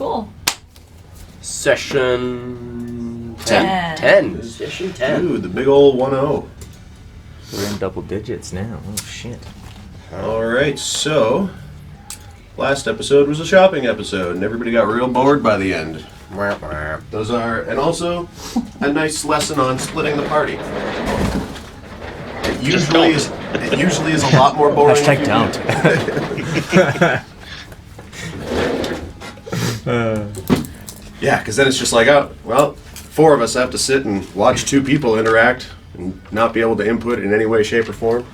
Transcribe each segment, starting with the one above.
Cool. Session 10. Session 10. Ooh, the big old 1-0. We're in double digits now. Oh, shit. Alright, so... last episode was a shopping episode, and everybody got real bored by the end. Those are... and also, a nice lesson on splitting the party. It usually is a lot more boring. Hashtag don't. Yeah, because then it's just like, oh, well, 4 of us have to sit and watch 2 people interact and not be able to input in any way, shape, or form.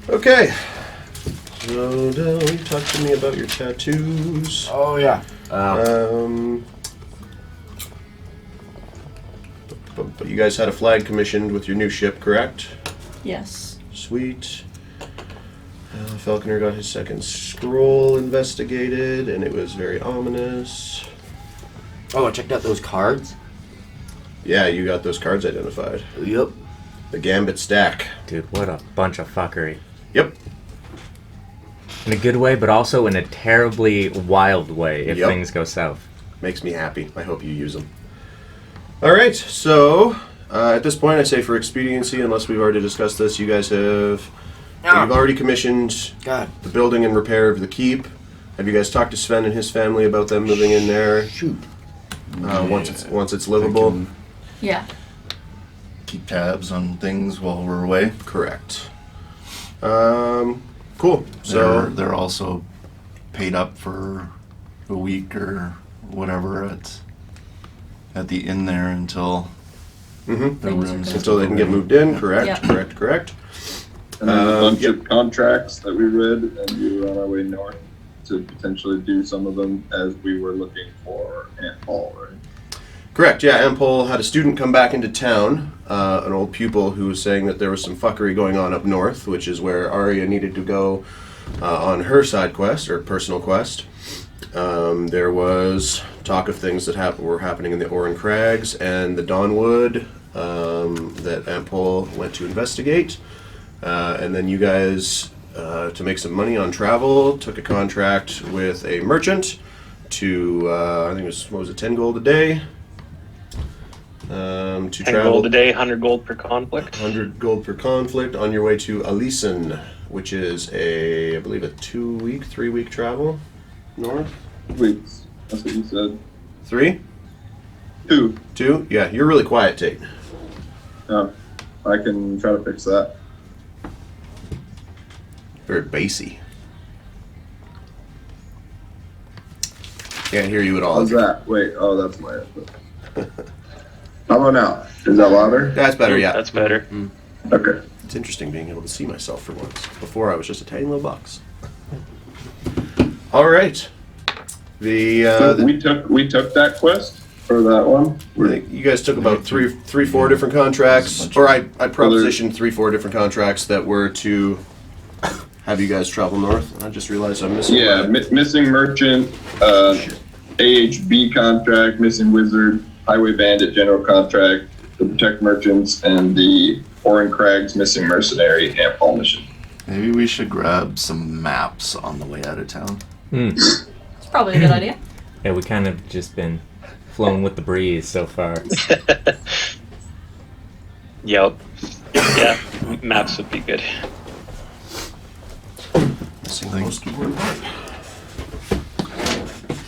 Okay. So, Del, you talk to me about your tattoos. Oh, yeah. But you guys had a flag commissioned with your new ship, correct? Yes. Sweet. Falconer got his second scroll investigated, and it was very ominous. Oh, I checked out those cards. Yeah, you got those cards identified. Yep. The Gambit stack. Dude, what a bunch of fuckery. Yep. In a good way, but also in a terribly wild way if Yep. things go south. Makes me happy. I hope you use them. Alright, so at this point I say for expediency, unless we've already discussed this, you guys have... You've already commissioned the building and repair of the keep. Have you guys talked to Sven and his family about them moving in there? Shoot. Once it's livable? Yeah. Keep tabs on things while we're away. Correct. Cool. So They're also paid up for a week or whatever at the inn there until their Things are rooms good. until they can get moved in. Correct. Yeah. Correct. And then a bunch of contracts that we read, and we were on our way north to potentially do some of them as we were looking for Aunt Paul, right? Correct, yeah. Ampol had a student come back into town, an old pupil who was saying that there was some fuckery going on up north, which is where Arya needed to go on her side quest, or personal quest. There was talk of things that were happening in the Oran Crags and the Dawnwood that Ampol went to investigate. And then you guys, to make some money on travel, took a contract with a merchant to, I think it was 10 gold a day? To 10 travel gold a day, 100 gold per conflict. 100 gold per conflict on your way to Allysen, which is I believe a 2-week, 3-week travel north. Weeks. That's what you said. 3? 2. 2? Yeah, you're really quiet, Tate. I can try to fix that. Very bassy. Can't hear you at all. How's that? Wait, that's my input. How about now? Is that louder? That's better, yeah. That's better. Okay. It's interesting being able to see myself for once. Before I was just a tiny little box. All right. So we took that quest for that one. I think you guys took about 4 different contracts, or I propositioned 4 different contracts that were to have you guys travel north. I just realized I'm missing. Yeah, missing merchant, AHB contract, missing wizard, highway bandit general contract, the protect merchants, and the Oran Crags missing mercenary Aunt Paul mission. Maybe we should grab some maps on the way out of town. It's probably a good idea. Yeah, we kind of just been flowing with the breeze so far. Yep. Yeah, maps would be good.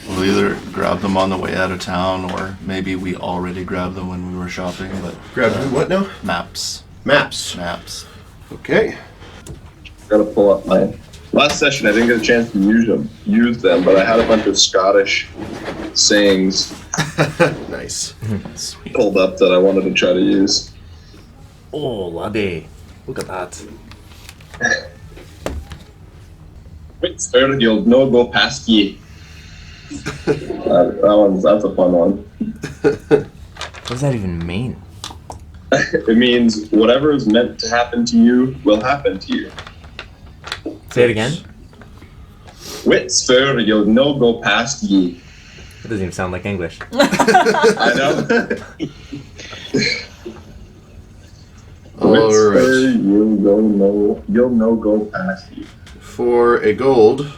We'll either grab them on the way out of town, or maybe we already grabbed them when we were shopping. But Grab what now? maps. Maps. Okay. Gotta pull up my last session. I didn't get a chance to use them, but I had a bunch of Scottish sayings Nice. Sweet. pulled up that I wanted to try to use. Oh, laddie. Look at that. Wait, spare you'll no go past ye. That's a fun one. What does that even mean? It means whatever is meant to happen to you will happen to you. Say it again. Wit spur you'll no go past ye. That doesn't even sound like English. I know. All right. You'll no go past you. For a gold,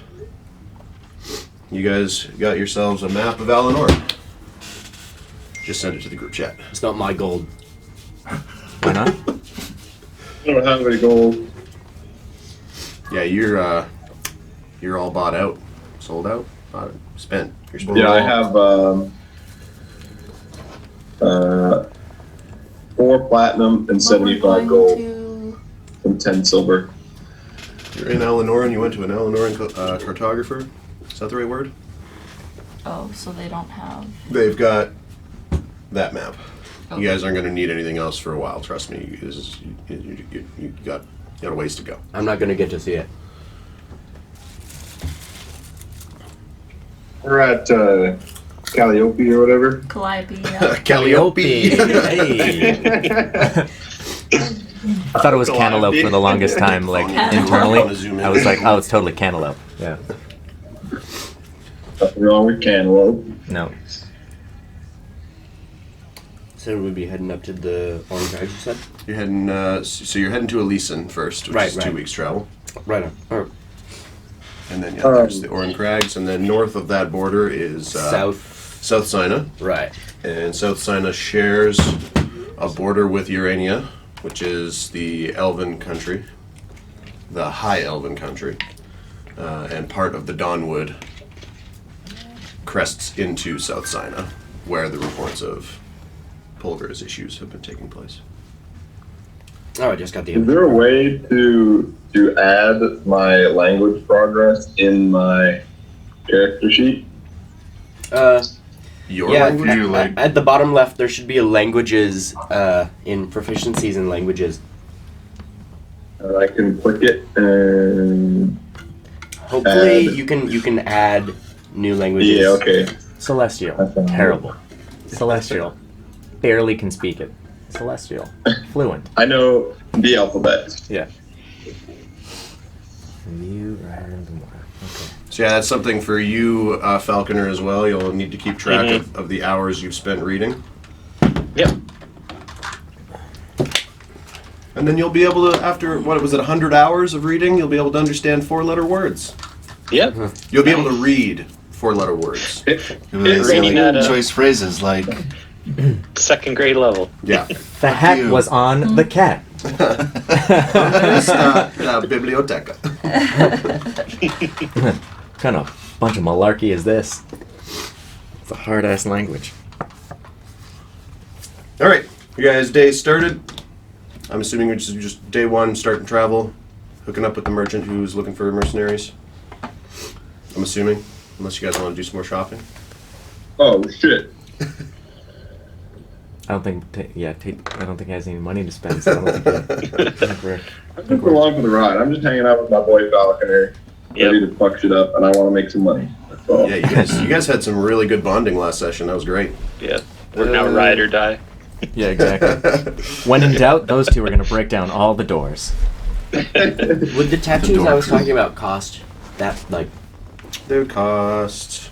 you guys got yourselves a map of Alinor. Just send it to the group chat. It's not my gold. Why not? I don't have any gold. Yeah, you're all bought out, sold out, spent. You're supposed Yeah, to I have 4 platinum and 75 gold and 10 silver. You're in Alinor and you went to an Alinoran cartographer. Is that the right word? Oh, so they don't have. They've got that map. Oh. You guys aren't going to need anything else for a while. Trust me. You got a ways to go. I'm not gonna get to see it. We're at Calliope or whatever. Calliope. Yeah. Calliope. Hey. I thought it was cantaloupe for the longest time, like internally. I was like, oh, it's totally cantaloupe. Yeah. Nothing wrong with cantaloupe. No. So we'd be heading up to the Orange Crags, you said? You're heading. So you're heading to Allysen first, which is 2 weeks travel, Right on. Or and then there's the Orange Crags, and then north of that border is South Sina. Right. And South Sina shares a border with Urania, which is the Elven country, the High Elven country, and part of the Dawnwood crests into South Sina, where the reports of Pulver's issues have been taking place. Oh, I just got the. Is there a way to add my language progress in my character sheet? Your Yeah, language? You, like- at the bottom left, there should be a languages in proficiencies in languages. I can click it and Hopefully, Add. you can add new languages. yeah, okay. Celestial. Terrible. Celestial. Barely can speak it. Celestial. Fluent. I know the alphabet. Yeah. View random. Okay. So yeah, that's something for you, Falconer, as well. You'll need to keep track of the hours you've spent reading. Yep. And then you'll be able to, after, what was it, 100 hours of reading, you'll be able to understand 4-letter words. Yep. You'll be able to read 4-letter words. Reading at Choice phrases like second grade level. Yeah. The hat you. was on the cat. Biblioteca. What kind of bunch of malarkey is this? It's a hard ass language. All right, you guys' day started. I'm assuming it's just day one, starting travel, hooking up with the merchant who's looking for mercenaries. I'm assuming, unless you guys want to do some more shopping. Oh shit. I don't think. I don't think he has any money to spend. So I don't think we're. I'm just along for the ride. I'm just hanging out with my boy Falconer, ready to fuck shit up, and I want to make some money. That's all. Yeah, you guys had some really good bonding last session. That was great. Yeah. We're now ride or die. Yeah, exactly. When in doubt, those two are going to break down all the doors. Would the tattoos I was talking about cost that, like... They would cost...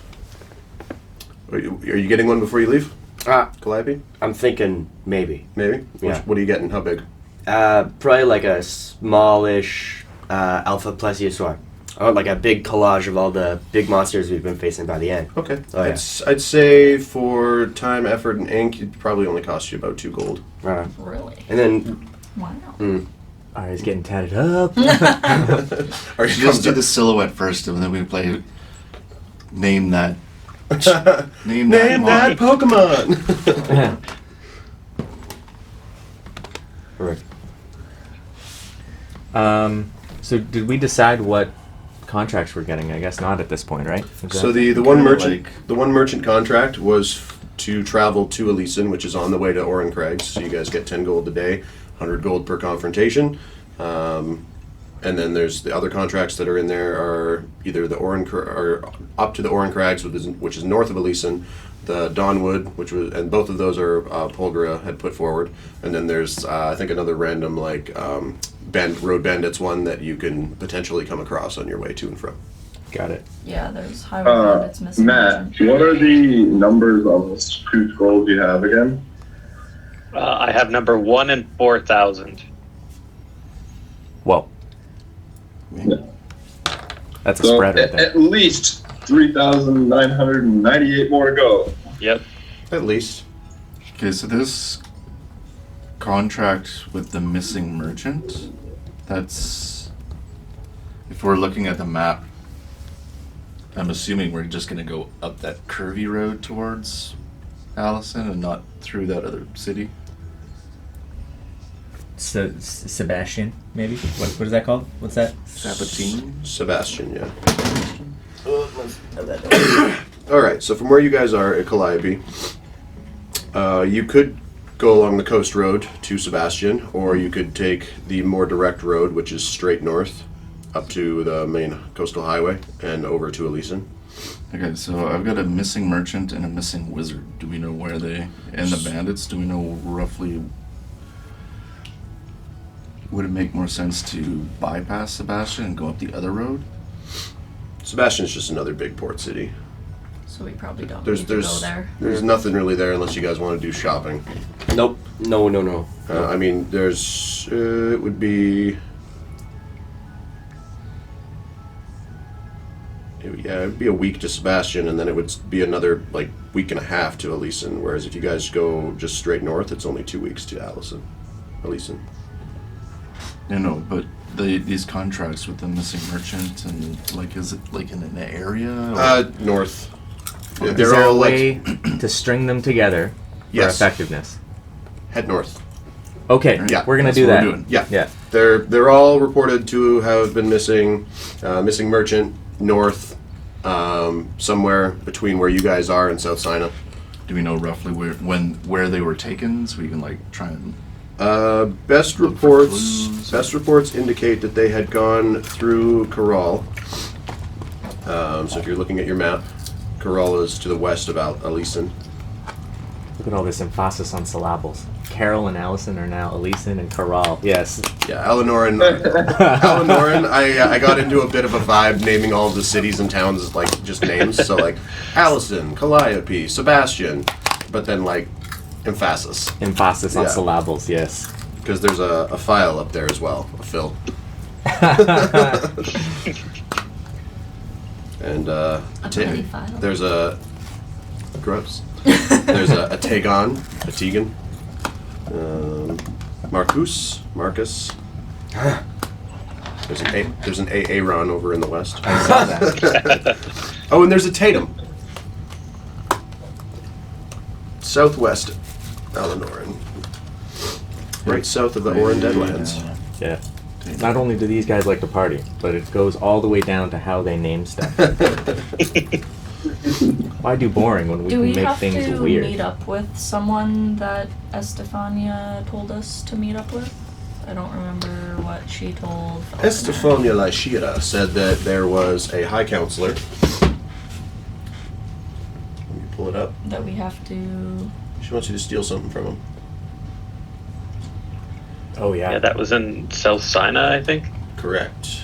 Are you getting one before you leave? Calliope? I'm thinking maybe. Maybe? Yeah. What are you getting? How big? Probably like a smallish Alpha Plesiosaur. Or like a big collage of all the big monsters we've been facing by the end. Okay. Oh, yeah. I'd say for time, effort, and ink, it'd probably only cost you about 2 gold. Really? And then... Wow. Alright, he's getting tatted up. Are you just do the silhouette first, and then we play. Name that. Name that Pokemon! Correct. So did we decide what contracts we're getting? I guess not at this point, right? So the one merchant contract was to travel to Allysen, which is on the way to Oran Crags. So you guys get 10 gold a day, 100 gold per confrontation. And then there's the other contracts that are in there are either the or up to the Oran Crags, which is north of Allysen, the Dawnwood, and both of those are Polgara had put forward. And then there's I think another random road bandits one that you can potentially come across on your way to and from. Got it. Yeah, there's highway bandits missing. Matt, what are the numbers on the 2 scrolls you have again? I have number 1 and 4,000. Whoa. Yeah. That's a So spread right there. at least 3,998 more to go. Yep. At least. Okay, so this contract with the missing merchant, that's, if we're looking at the map, I'm assuming we're just gonna go up that curvy road towards Allysen and not through that other city. Sebastian, maybe? What is that called? What's that? Sabatine? Sebastian, yeah. Alright, so from where you guys are at Calliope, you could go along the coast road to Sebastian, or you could take the more direct road, which is straight north, up to the main coastal highway, and over to Allysen. Okay, so I've got a missing merchant and a missing wizard. Do we know where they, and the bandits, do we know roughly, would it make more sense to bypass Sebastian and go up the other road? Sebastian's just another big port city. So we probably don't There's need to go there. there's nothing really there unless you guys want to do shopping. Nope. No. I mean, there's it would be. It'd be a week to Sebastian, and then it would be another like week and a half to Allysen. Whereas if you guys go just straight north, it's only 2 weeks to Allysen. No, but these contracts with the missing merchant and like, is it like in an area? Or? North. Is They're there all a way like to string them together Yes. for effectiveness? head north. Okay, Yeah, we're gonna that's do what that. we're doing. Yeah. Yeah. They're all reported to have been missing. Missing merchant north, somewhere between where you guys are and South Sina. Do we know roughly where they were taken, so we can like try and? Best Look for reports. clues. Best reports indicate that they had gone through Peril. So if you're looking at your map, Peril is to the west of Allysen. Look at all this emphasis on syllables. Carol and Allysen are now Allysen and Corral. Yes. Yeah, Alanoran. I got into a bit of a vibe naming all of the cities and towns as like just names. So like Allysen, Calliope, Sebastian, but then like emphasis. Emphasis on Yeah. syllables, yes. Because there's a file up there as well, a fill. And bloody file. there's a gross. There's a Tagon, a Tegan, Marcus. There's an Aaron over in the west. I saw that. Oh, and there's a Tatum. Southwest Alanoran. Right south of the Oran Deadlands. Yeah. Not only do these guys like to party, but it goes all the way down to how they name stuff. Why do boring when we Do can we make have things to weird? meet up with someone that Estefania told us to meet up with? I don't remember what she told. Estefania Lyshira said that there was a high counselor. Let me pull it up. That we have to. She wants you to steal something from him. Oh yeah. Yeah, that was in South Sina, I think. Correct.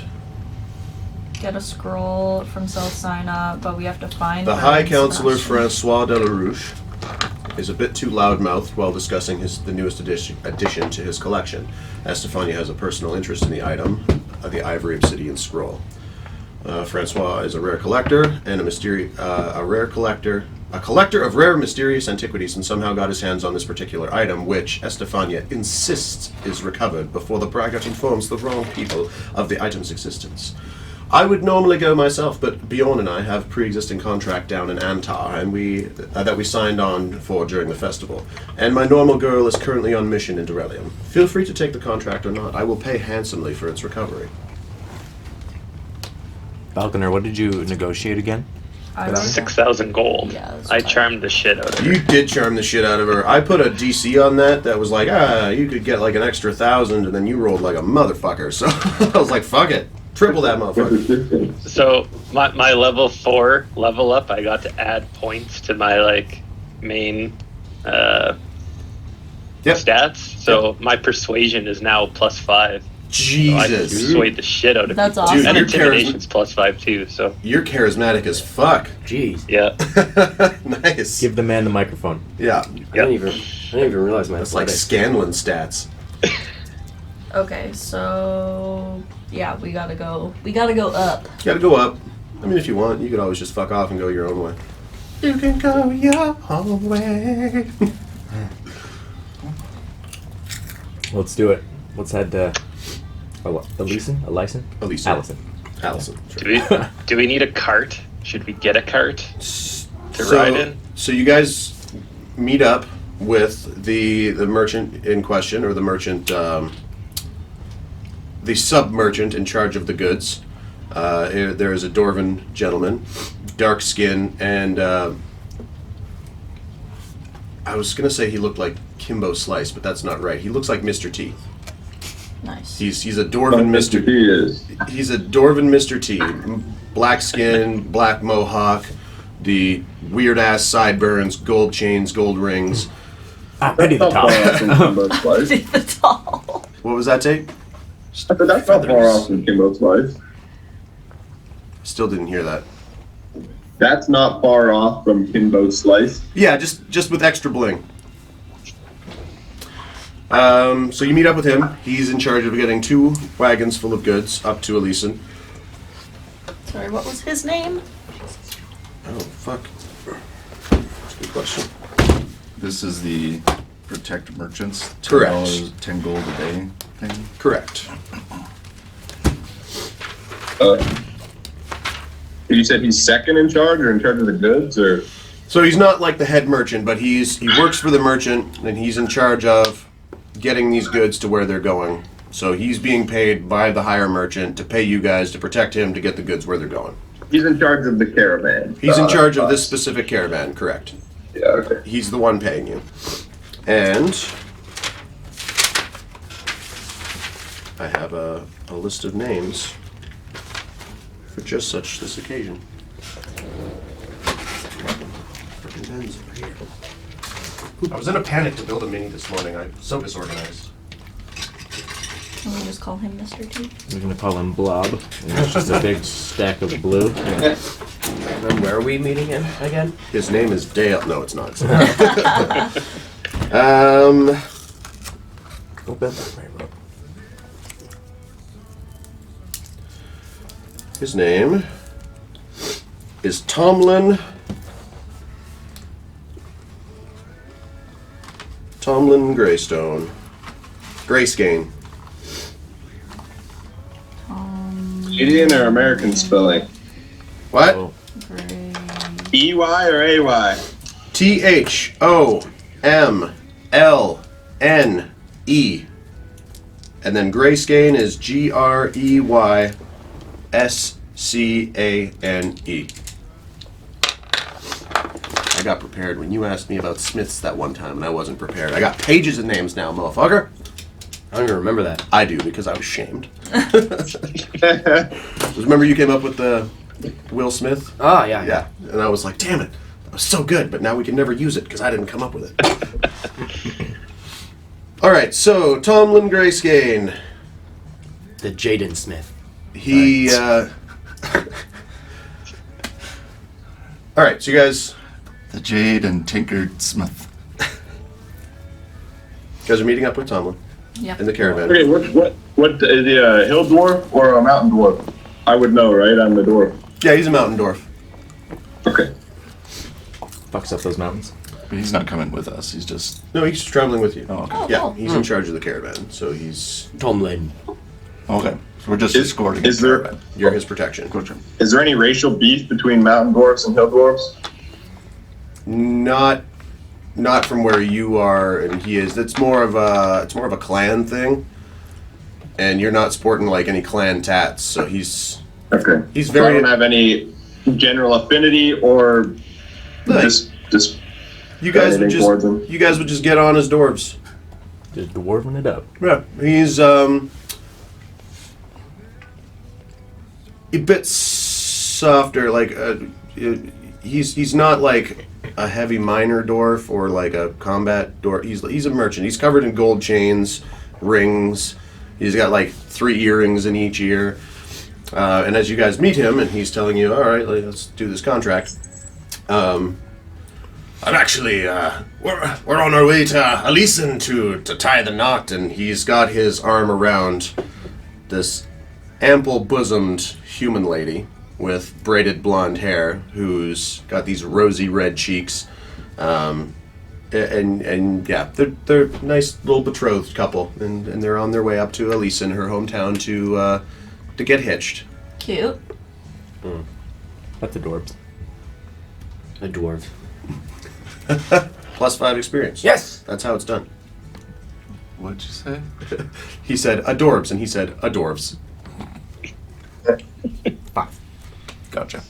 Get a scroll from South Sina, but we have to find The her High in Counselor Sebastian. Francois Delarouche is a bit too loudmouthed while discussing the newest addition to his collection. Estefania has a personal interest in the item, the Ivory Obsidian Scroll. Francois is a rare collector and a collector of rare mysterious antiquities, and somehow got his hands on this particular item, which Estefania insists is recovered before the braggart informs the wrong people of the item's existence. I would normally go myself, but Bjorn and I have a pre-existing contract down in Antar, and that we signed on for during the festival. And my normal girl is currently on mission in Dorelium. Feel free to take the contract or not. I will pay handsomely for its recovery. Falconer, what did you negotiate again? I don't 6,000 gold. Yeah, that's I fine. charmed the shit out of her. You did charm the shit out of her. I put a DC on that was like, you could get like an extra 1,000, and then you rolled like a motherfucker. So I was like, fuck it. Triple that motherfucker. So my level 4 level up, I got to add points to my like main stats. So my persuasion is now +5. So I Jesus. persuade the shit out of That's people. awesome. Dude, And your intimidation's +5 too. So You're charismatic as fuck. Jeez. yeah, Nice. Give the man the microphone. Yeah. I didn't even realize my That's like athletics. Scanlan stats. Okay, so yeah, we gotta go. We gotta go up. Gotta go up. I mean, if you want, you could always just fuck off and go your own way. You can go your own way. Let's do it. Let's head to Allysen? Allysen. Sure. Do we need a cart? Should we get a cart to ride in? So you guys meet up with the merchant in question, or the merchant, the sub-merchant in charge of the goods. There is a Dwarven gentleman, dark skin, and I was going to say he looked like Kimbo Slice, but that's not right. He looks like Mr. T. Nice. He's a Dwarven Mr. T is. He's a Dwarven Mr. T. Black skin, black mohawk, the weird-ass sideburns, gold chains, gold rings. Eddie the Tall. The tall. What was that, Tate? That's not far off from Kimbo's life. Still didn't hear that. That's not far off from Kimbo's Slice. Yeah, just with extra bling. So you meet up with him. He's in charge of getting 2 wagons full of goods up to Allysen. Sorry, what was his name? Oh, fuck. That's a good question. This is the protect merchants. Correct. $10, 10 gold a day thing. Correct. You said he's second in charge, or in charge of the goods, or? So he's not like the head merchant, but he works for the merchant, and he's in charge of getting these goods to where they're going. So he's being paid by the higher merchant to pay you guys to protect him to get the goods where they're going. He's in charge of the caravan. He's in charge of this specific caravan, correct. Yeah, okay. He's the one paying you. And I have a list of names for just such this occasion. Frickin' pens over here. I was in a panic to build a mini this morning. I'm so disorganized. Can we just call him Mr. T? We're gonna call him Blob. And it's just a big stack of blue. And where are we meeting him again? His name is Dale. No, it's not. Open that right up. His name is Tomlin Greystone. Grayscane. Canadian or American spelling? What? Oh. Gray. EY or AY? THOMLNE. And then Grayscane is GREYSCANE. I got prepared when you asked me about Smiths that one time, and I wasn't prepared. I got pages of names now, motherfucker. I don't even remember that. I do, because I was shamed. Remember you came up with the Will Smith? Oh, yeah. Yeah. And I was like, damn it, that was so good, but now we can never use it because I didn't come up with it. All right, so Tomlin Grayscane. The Jaden Smith. He, all right, so you guys... The Jade and Tinkered Smith. You guys are meeting up with Tomlin Yep. in the caravan. Okay, what is he a hill dwarf or a mountain dwarf? I would know, right? I'm the dwarf. Yeah, he's a mountain dwarf. Okay. Fucks up those mountains. But he's not coming with us. He's just. No, he's just traveling with you. Oh, okay. Oh, Yeah, cool. he's in charge of the caravan, so he's... Tomlin. Okay. So we're just Is- escorting. is the there- caravan. You're his protection. Gotcha. Is there any racial beef between mountain dwarfs and hill dwarfs? Not from where you are and he is. It's more of a clan thing, and you're not sporting like any clan tats. So he's Okay. He's So I very- don't have any general affinity or No, just you guys would anything towards him. just get on as dwarves. Just dwarfing it up. Yeah, he's a bit softer. Like he's not like a heavy miner dwarf or like a combat dwarf. He's a merchant. He's covered in gold chains, rings. He's got like 3 earrings in each ear. And as you guys meet him, and he's telling you, "All right, let's do this contract." I'm actually we're on our way to Allysen to tie the knot, and he's got his arm around this ample-bosomed human lady. with braided blonde hair who's got these rosy red cheeks. And yeah, they're a nice little betrothed couple, and they're on their way up to Allysen, her hometown, to get hitched. Cute. That's adorbs. A dwarf. Plus 5 experience. Yes! That's how it's done. What'd you say? He said adorbs, and he said adorves. 5. Gotcha.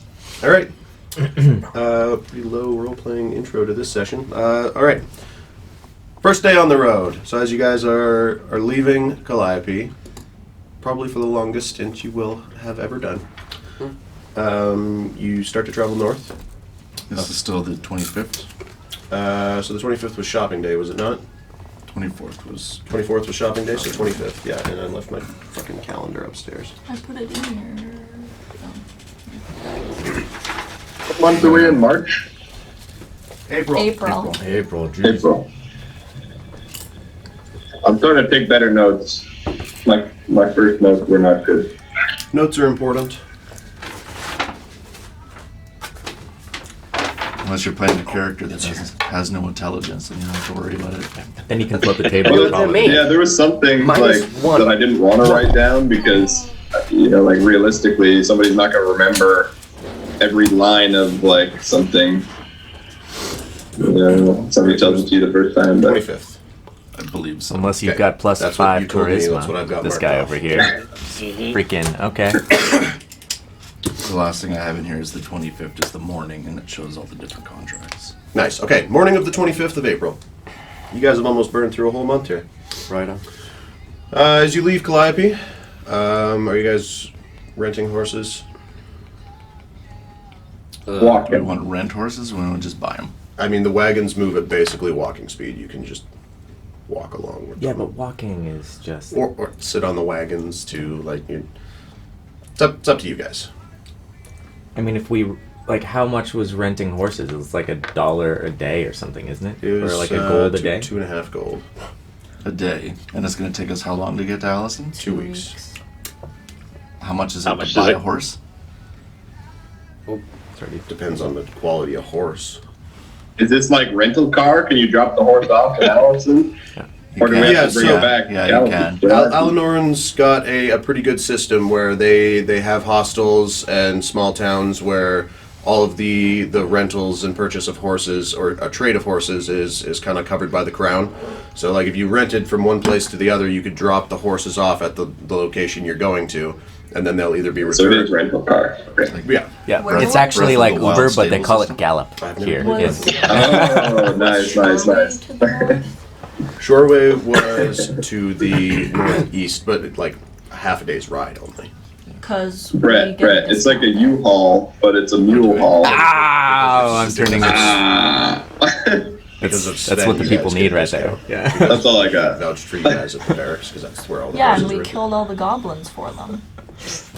All right. Pretty low role-playing intro to this session. All right. First day on the road. So as you guys are leaving Calliope, probably for the longest stint you will have ever done, you start to travel north. This is still the 25th. So the 25th was shopping day, was it not? 24th was. 24th was shopping day, so 25th. Yeah, and I left my fucking calendar upstairs. I put it in here. What month are we in? March? April. April. April. I'm starting to take better notes. My first notes were not good. Notes are important. Unless you're playing a character that has no intelligence, then you don't have to worry about it. Then you can flip the table. Well, than me. Yeah, there was something -1. that I didn't want to write down because, realistically, somebody's not going to remember every line of something. Somebody tells it to you the first time, but 25th. I believe so. Unless you've Okay. got plus That's what 5 you told me, charisma. that's what I've got This marked guy off. over here. Freaking, okay. The last thing I have in here is the 25th is the morning, and it shows all the different contracts. Nice. Okay, morning of the 25th of April. You guys have almost burned through a whole month here. Right on. As you leave Calliope, are you guys renting horses? Do we walking. want to rent horses, or we want to just buy them? I mean, the wagons move at basically walking speed. You can just walk along with Yeah, them. but walking is just... Or sit on the wagons too. It's up to you guys. I mean, if we... how much was renting horses? It was like $1 a day or something, isn't it? It was or like a gold a day? 2.5 gold. A day. And it's going to take us how long to get to Allysen? 2 weeks. How much is How it much to is buy it? a horse? Depends on the quality of horse. is this like rental car? Can you drop the horse off at Allysen? You Or do we can. have to bring Yeah, it back? yeah, you can. Alanoran's got a pretty good system where they have hostels and small towns where all of the rentals and purchase of horses or a trade of horses is kind of covered by the crown. So if you rented from one place to the other, you could drop the horses off at the location you're going to, and then they'll either be So it is returned. rental car. Okay. Yeah. Yeah, Where it's do I- actually Breath like of the Wild Uber, but they stable call it system. Gallop I've never here. been It's- Oh, nice. To the north? Shoreway was to the northeast, but half a day's ride only. Because Brett, it's like a U-Haul, but it's a mule haul. Ow! I'm turning this. Ah. Because of That's what the Sven, you people guys need get right this there. now. Yeah. That's all I got. Vouched for you guys at the barracks because that's where all the Yeah, horses and we were. killed all the goblins for them.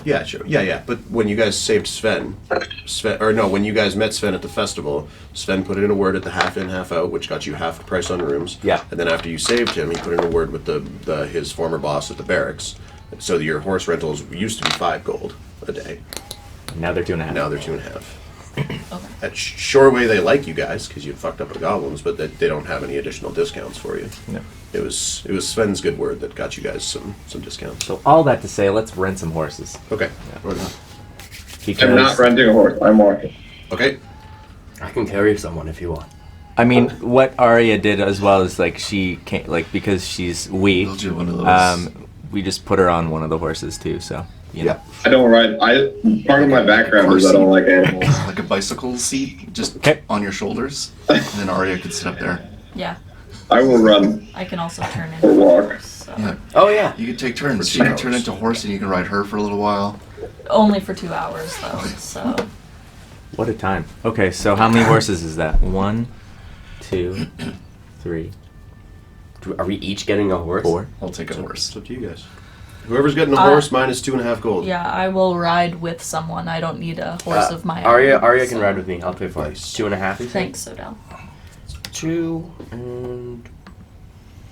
Yeah, sure. Yeah. But when you guys saved Sven, when you guys met Sven at the festival, Sven put in a word at the half in, half out, which got you half the price on rooms. Yeah. And then after you saved him, he put in a word with his former boss at the barracks. So your horse rentals used to be 5 gold a day. Now they're 2.5. Now they're 2.5. Okay. At Shoreway, they like you guys because you fucked up the goblins, but they don't have any additional discounts for you. No. It was Sven's good word that got you guys some discounts. So all that to say, let's rent some horses. Okay. Because, I'm not renting a horse. I'm walking. Okay. I can carry someone if you want. I mean, what Arya did as well is she can't because she's Build you one of those. we just put her on one of the horses too. So you know. I don't ride. Part of my background is I don't like animals. Like a bicycle seat, just Okay. on your shoulders, and then Arya could sit up there. Yeah, I will run I can also turn or into walk. horse, so. Yeah, Oh yeah. you could take turns. For She can 2 turn hours. into horse, and you can ride her for a little while. Only for 2 hours though, so What a time. Okay, so how many horses is that? 1, 2, 3, Are we each getting a horse? 4. I'll take a horse. It's up to you guys. Whoever's getting a Uh, horse, mine is 2.5 gold. yeah, I will ride with someone. I don't need a horse of my own. Arya can so- ride with me. I'll pay for it. Nice. 2.5. you said? Thanks, Odell. 2 and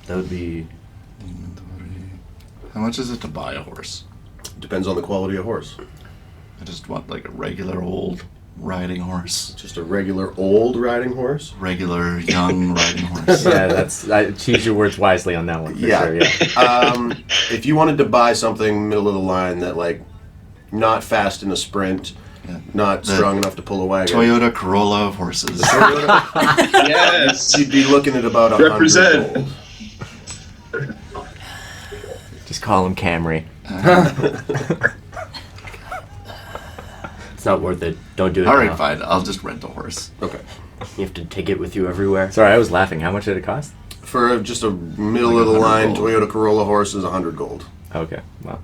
that would be How much is it to buy a horse? Depends on the quality of horse. I just want like a regular old riding horse. Just a regular old riding horse? Regular young riding horse. Yeah, choose your words wisely on that one for sure. Yeah. If you wanted to buy something middle of the line that like not fast in a sprint, not strong enough to pull a wagon. Toyota Corolla of horses. Yes. You'd be looking at about $100 Represent. gold. Just call him Camry. It's not worth it. Don't do it. All right, now. fine. I'll just rent a horse. Okay. You have to take it with you everywhere. Sorry, I was laughing. How much did it cost? For just a middle Like of the 100 line gold. Toyota Corolla horse is 100 gold. Okay, well.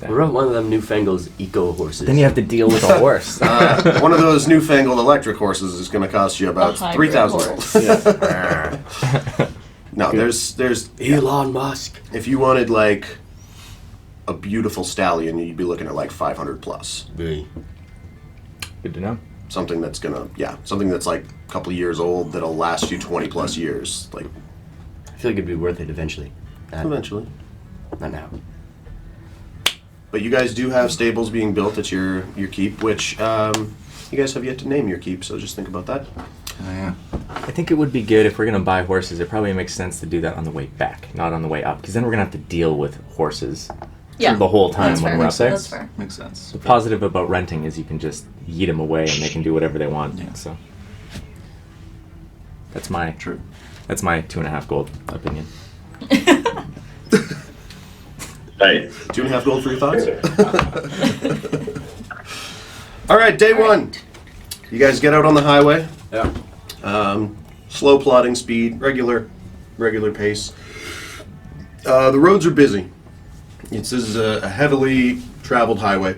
What about one of them newfangled eco horses? Then you have to deal with a horse. One of those newfangled electric horses is going to cost you about A hybrid 3,000 horse. gold. No, there's Elon Musk. if you wanted like a beautiful stallion, you'd be looking at like 500 plus. Really? Good to know. Something that's like a couple years old that'll last you 20 plus years. Like I feel like it'd be worth it eventually. eventually. Not now. But you guys do have stables being built at your keep, which you guys have yet to name your keep, so just think about that. Yeah. I think it would be good if we're going to buy horses. It probably makes sense to do that on the way back, not on the way up, because then we're going to have to deal with horses Yeah, the whole time that's when fair. we're up there. That's fair. Makes sense. The positive about renting is you can just yeet them away and they can do whatever they want. Yeah. So that's my True. 2.5 gold opinion. Right. 2.5 gold for your thoughts? All right, day one. You guys get out on the highway. Yeah. Slow plodding speed, regular pace. The roads are busy. This is a heavily traveled highway.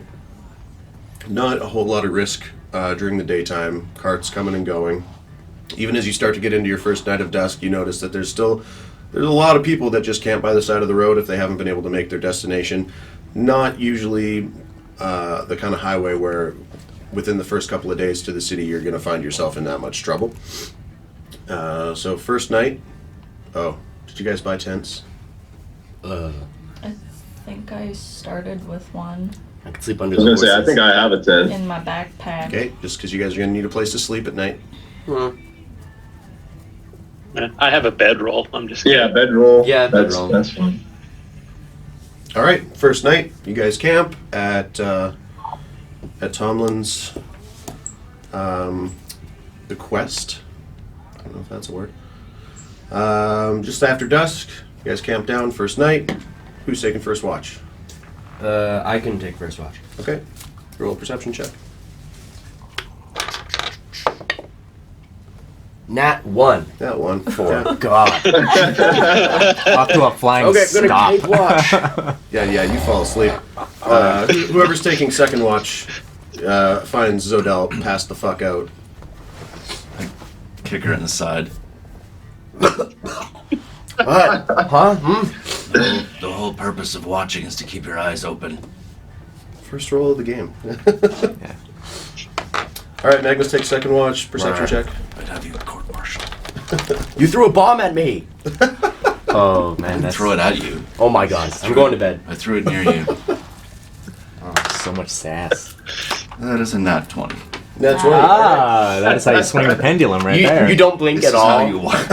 Not a whole lot of risk during the daytime. Carts coming and going. Even as you start to get into your first night of dusk, you notice that there's a lot of people that just camp by the side of the road if they haven't been able to make their destination. Not usually the kind of highway where within the first couple of days to the city you're going to find yourself in that much trouble. So first night. Oh, did you guys buy tents? I think I started with one I could sleep I under was the gonna horses. say, I think I have a 10. in my backpack. Okay, just because you guys are going to need a place to sleep at night. I have a bedroll. I'm just Yeah, bedroll. Yeah, that's, bedroll. That's fine. All right, first night, you guys camp at Tomlin's bequest. I don't know if that's a word. Just after dusk, you guys camp down. First night. Who's taking first watch? I can take first watch. Okay, roll a perception check. Nat 1. That one. 4. Yeah. God. Off to a flying Okay, I'm stop. gonna take watch. Yeah, you fall asleep. Whoever's taking second watch finds Zodel passed the fuck out. Kick her in the side. What? Huh? Hmm? The whole purpose of watching is to keep your eyes open. First roll of the game. Yeah. All right, Magnus takes second watch. Perception Right. check. I'd have you court-martialed. You threw a bomb at me. Oh I man, didn't that's throw it at you. Oh my God. I'm going to bed. I threw it near you. so much sass. That is a nat 20. That's right. Ah, that is how you swing the pendulum right there. You don't blink This at is all. how you walk.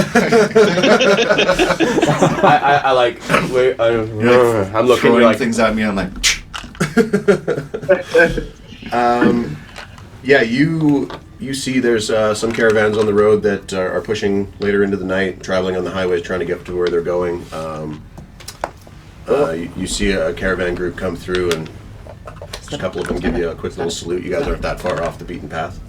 I like. Wait, I'm looking. Throwing You're like. things at me. I'm like, Yeah, you see there's some caravans on the road that are pushing later into the night, traveling on the highways, trying to get to where they're going. You see a caravan group come through, and just a couple of them give you a quick little salute. You guys aren't that far off the beaten path.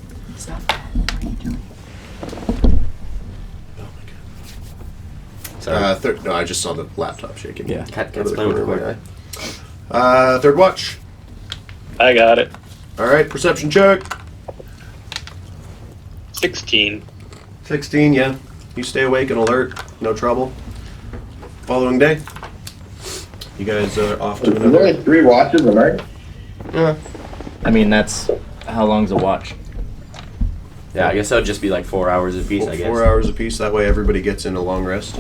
Sorry. No, I just saw the laptop shaking. Yeah. Cat's Out of the playing with corner the of cord. my eye. Third watch. I got it. All right, perception check. 16. 16, yeah. You stay awake and alert, no trouble. Following day, you guys are off to There's another. only 3 watches a night. Yeah. I mean, that's how long's a watch? Yeah, I guess that would just be like 4 hours apiece. I guess. 4 hours apiece. That way, everybody gets in a long rest.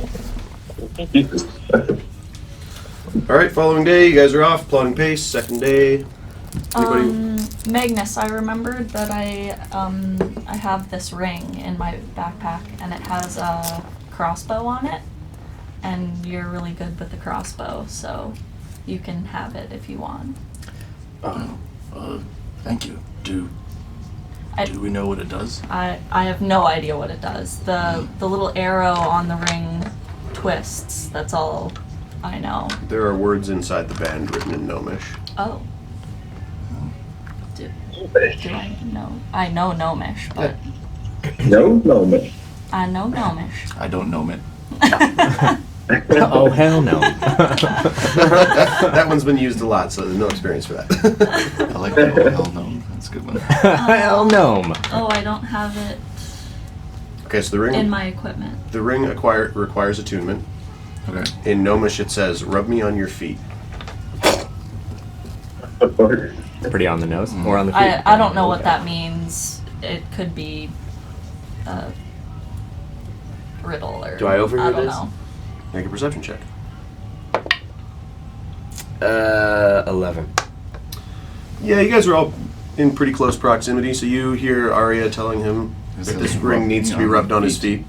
Jesus. All right, following day, you guys are off, plodding pace. Second day, Anybody? Magnus, I remembered that I have this ring in my backpack, and it has a crossbow on it, and you're really good with the crossbow, so you can have it if you want. Thank you. Do we know what it does? I have no idea what it does. The little arrow on the ring twists. That's all I know. There are words inside the band written in Gnomish. Oh. Do I know? I know Gnomish, but No, man. I know Gnomish. I don't know it. Oh, hell no. That one's been used a lot, so there's no experience for that. I like the hell no. That's a good one. Hell gnome. Oh, I don't have it Okay, so the ring in my equipment. the ring requires attunement. Okay. In Gnomish, it says, "Rub me on your feet." Pretty on the nose. Or on the feet. I don't know what that means. It could be a riddle or Do I overhear I don't this? know. Make a perception check. 11. Yeah, you guys are all in pretty close proximity, so you hear Arya telling him It that says, this ring "Rub needs me to be on rubbed your on his feet." feet.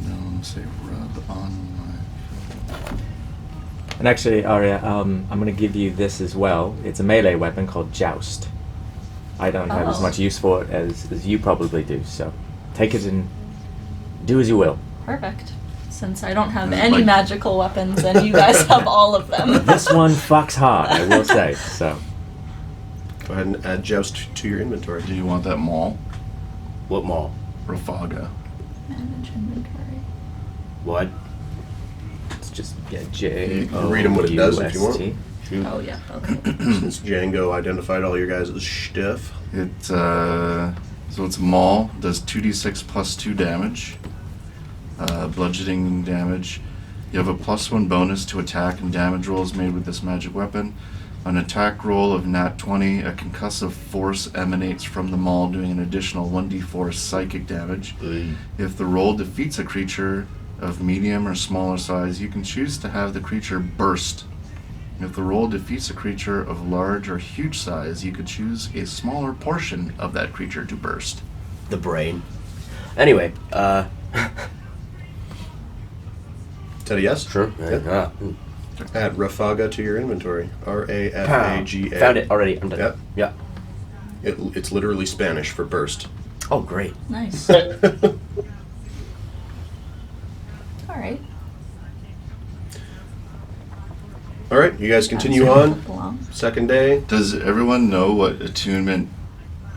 No, say rub on my. And actually, Arya, I'm going to give you this as well. It's a melee weapon called Joust. I don't have as Oh. much use for it as you probably do, so take it and do as you will. Perfect. Since I don't have Is it any like- magical weapons and you guys have all of them. This one fucks hard, I will say, so. Go ahead and add Joust to your inventory. Do you want that mall? What mall? Rafaga. Manage inventory. What? It's just, yeah, You can read 'em what it does if you want. J-O-U-S-T. Oh yeah, okay. Since Django identified all your guys' stuff. So it's maul, does 2d6 plus 2 damage. Bludgeoning damage. You have a +1 bonus to attack and damage rolls made with this magic weapon. An attack roll of nat 20, a concussive force emanates from the maul, doing an additional 1d4 psychic damage. If the roll defeats a creature of medium or smaller size, you can choose to have the creature burst. If the roll defeats a creature of large or huge size, you could choose a smaller portion of that creature to burst. The brain. Anyway, Is that a yes? sure. Yep. Add Rafaga to your inventory. R-A-F-A-G-A. Found it already. I'm done. Yep. Yeah. It's literally Spanish for burst. Oh, great. Nice. Alright. All right, you guys continue on. Second day. Does everyone know what attunement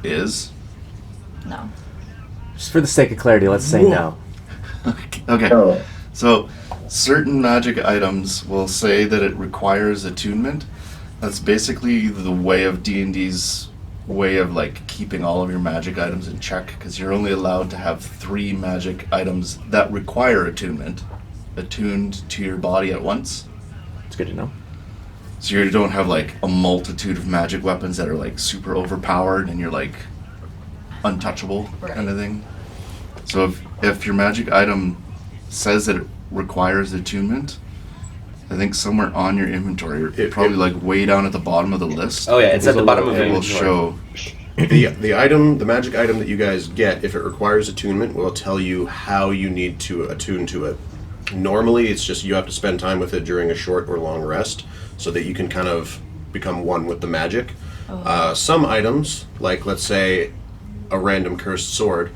is? No. Just for the sake of clarity, let's say no. Okay. Oh. So, certain magic items will say that it requires attunement. That's basically the way of D&D's way of like keeping all of your magic items in check, because you're only allowed to have 3 magic items that require attunement attuned to your body at once. It's good to know. So you don't have like a multitude of magic weapons that are like super overpowered and you're like untouchable kind of thing. So if your magic item says that it requires attunement, I think somewhere on your inventory, probably like way down at the bottom of the list, Oh, yeah. It's at the bottom of it the will inventory. show. The magic item that you guys get, if it requires attunement, will tell you how you need to attune to it. Normally, it's just you have to spend time with it during a short or long rest, so that you can kind of become one with the magic. Some items, like let's say a random cursed sword,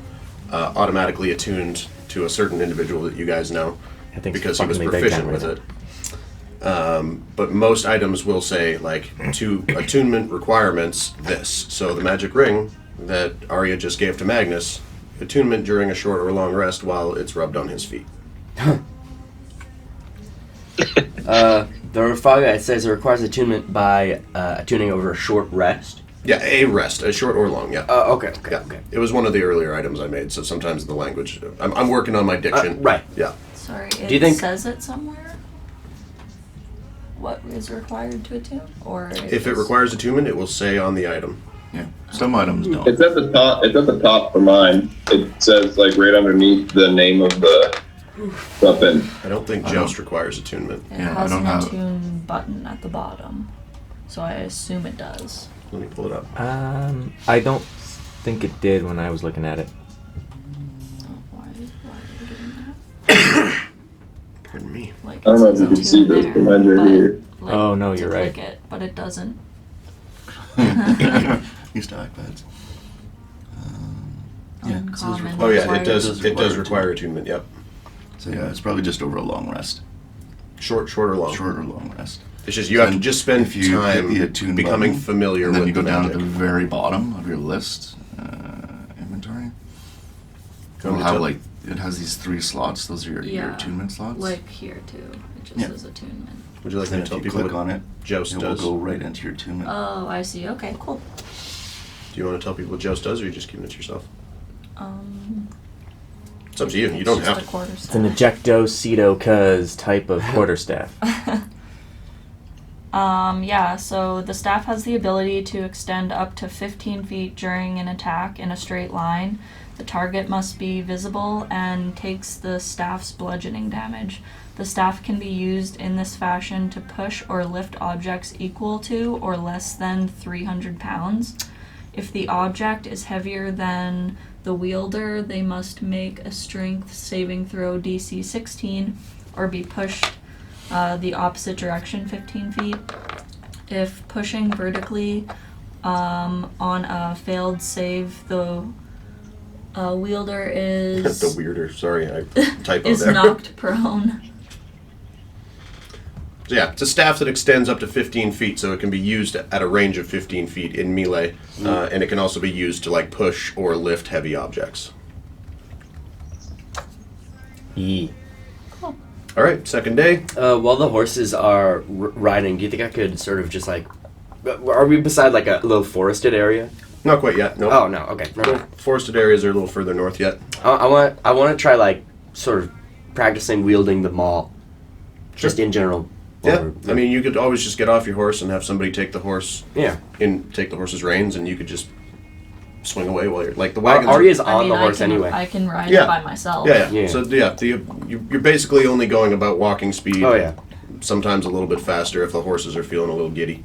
automatically attuned to a certain individual that you guys know I think because he was fucking me big proficient time with right it. But most items will say like to attunement requirements this. So the magic ring that Arya just gave to Magnus, attunement during a short or long rest while it's rubbed on his feet. The Rafaga, it says it requires attunement by attuning over a short rest. Yeah, a rest, a short or long. Yeah. Okay. Yeah. It was one of the earlier items I made, so sometimes the language. I'm working on my diction. Right. Yeah. Sorry, you it think- says it somewhere? What is required to attune? Or If it requires attunement, it will say on the item. Yeah, some items don't. It's at the top. It's at the top for mine. It says like right underneath the name of the weapon. I don't think Joust requires attunement. It Yeah, I has don't an have- attune button at the bottom, so I assume it does. Let me pull it up. I don't think it did when I was looking at it. Oh, why are you doing that? Pardon me. Like, I don't know it if you says can see attune this there, reminder but, here. like, Oh, no, to you're right. click it, but it doesn't. Used to iPads. Uncommon Oh yeah, it required. does. It does require attunement. Yep. So yeah, it's probably just over a long rest. Short or long. Short or long rest. It's just you have to Then just spend if you hit time the attune becoming button, familiar and then with you go the down magic. to the very bottom of your list, inventory. Going It'll to have tell- like it has these 3 slots. Those are your Yeah, attunement slots. Like here too. It just Yeah. says attunement. Would you like then me to if tell you people click what on it, Joust it will does? go right into your attunement. Oh, I see. Okay, cool. Do you want to tell people what Joust does, or are you just keeping it to yourself? It's up to you. You It's don't just have a to. quarter It's an staff. ejecto-cedo-cuz type of quarterstaff. Yeah, so the staff has the ability to extend up to 15 feet during an attack in a straight line. The target must be visible and takes the staff's bludgeoning damage. The staff can be used in this fashion to push or lift objects equal to or less than 300 pounds. If the object is heavier than the wielder, they must make a strength saving throw DC 16 or be pushed the opposite direction 15 feet. If pushing vertically on a failed save, the wielder is the weirder. Sorry, I typo is there. knocked prone. So yeah, it's a staff that extends up to 15 feet, so it can be used at a range of 15 feet in melee, and it can also be used to like push or lift heavy objects. Yee. All right, second day. While the horses are riding, do you think I could sort of just like, are we beside like a little forested area? Not quite yet. No. Oh no, okay. Never Little mind. forested areas are a little further north yet. I want to try like sort of practicing wielding the maul, just in general. Yeah, over- I mean, you could always just get off your horse and have somebody take the horse yeah. take the horse's reins, and you could just swing away while you're like the wagons. Arya's I on mean, the horse I can, anyway. I can ride Yeah. it by myself. Yeah. Yeah. So yeah, you're basically only going about walking speed. Oh yeah. Sometimes a little bit faster if the horses are feeling a little giddy.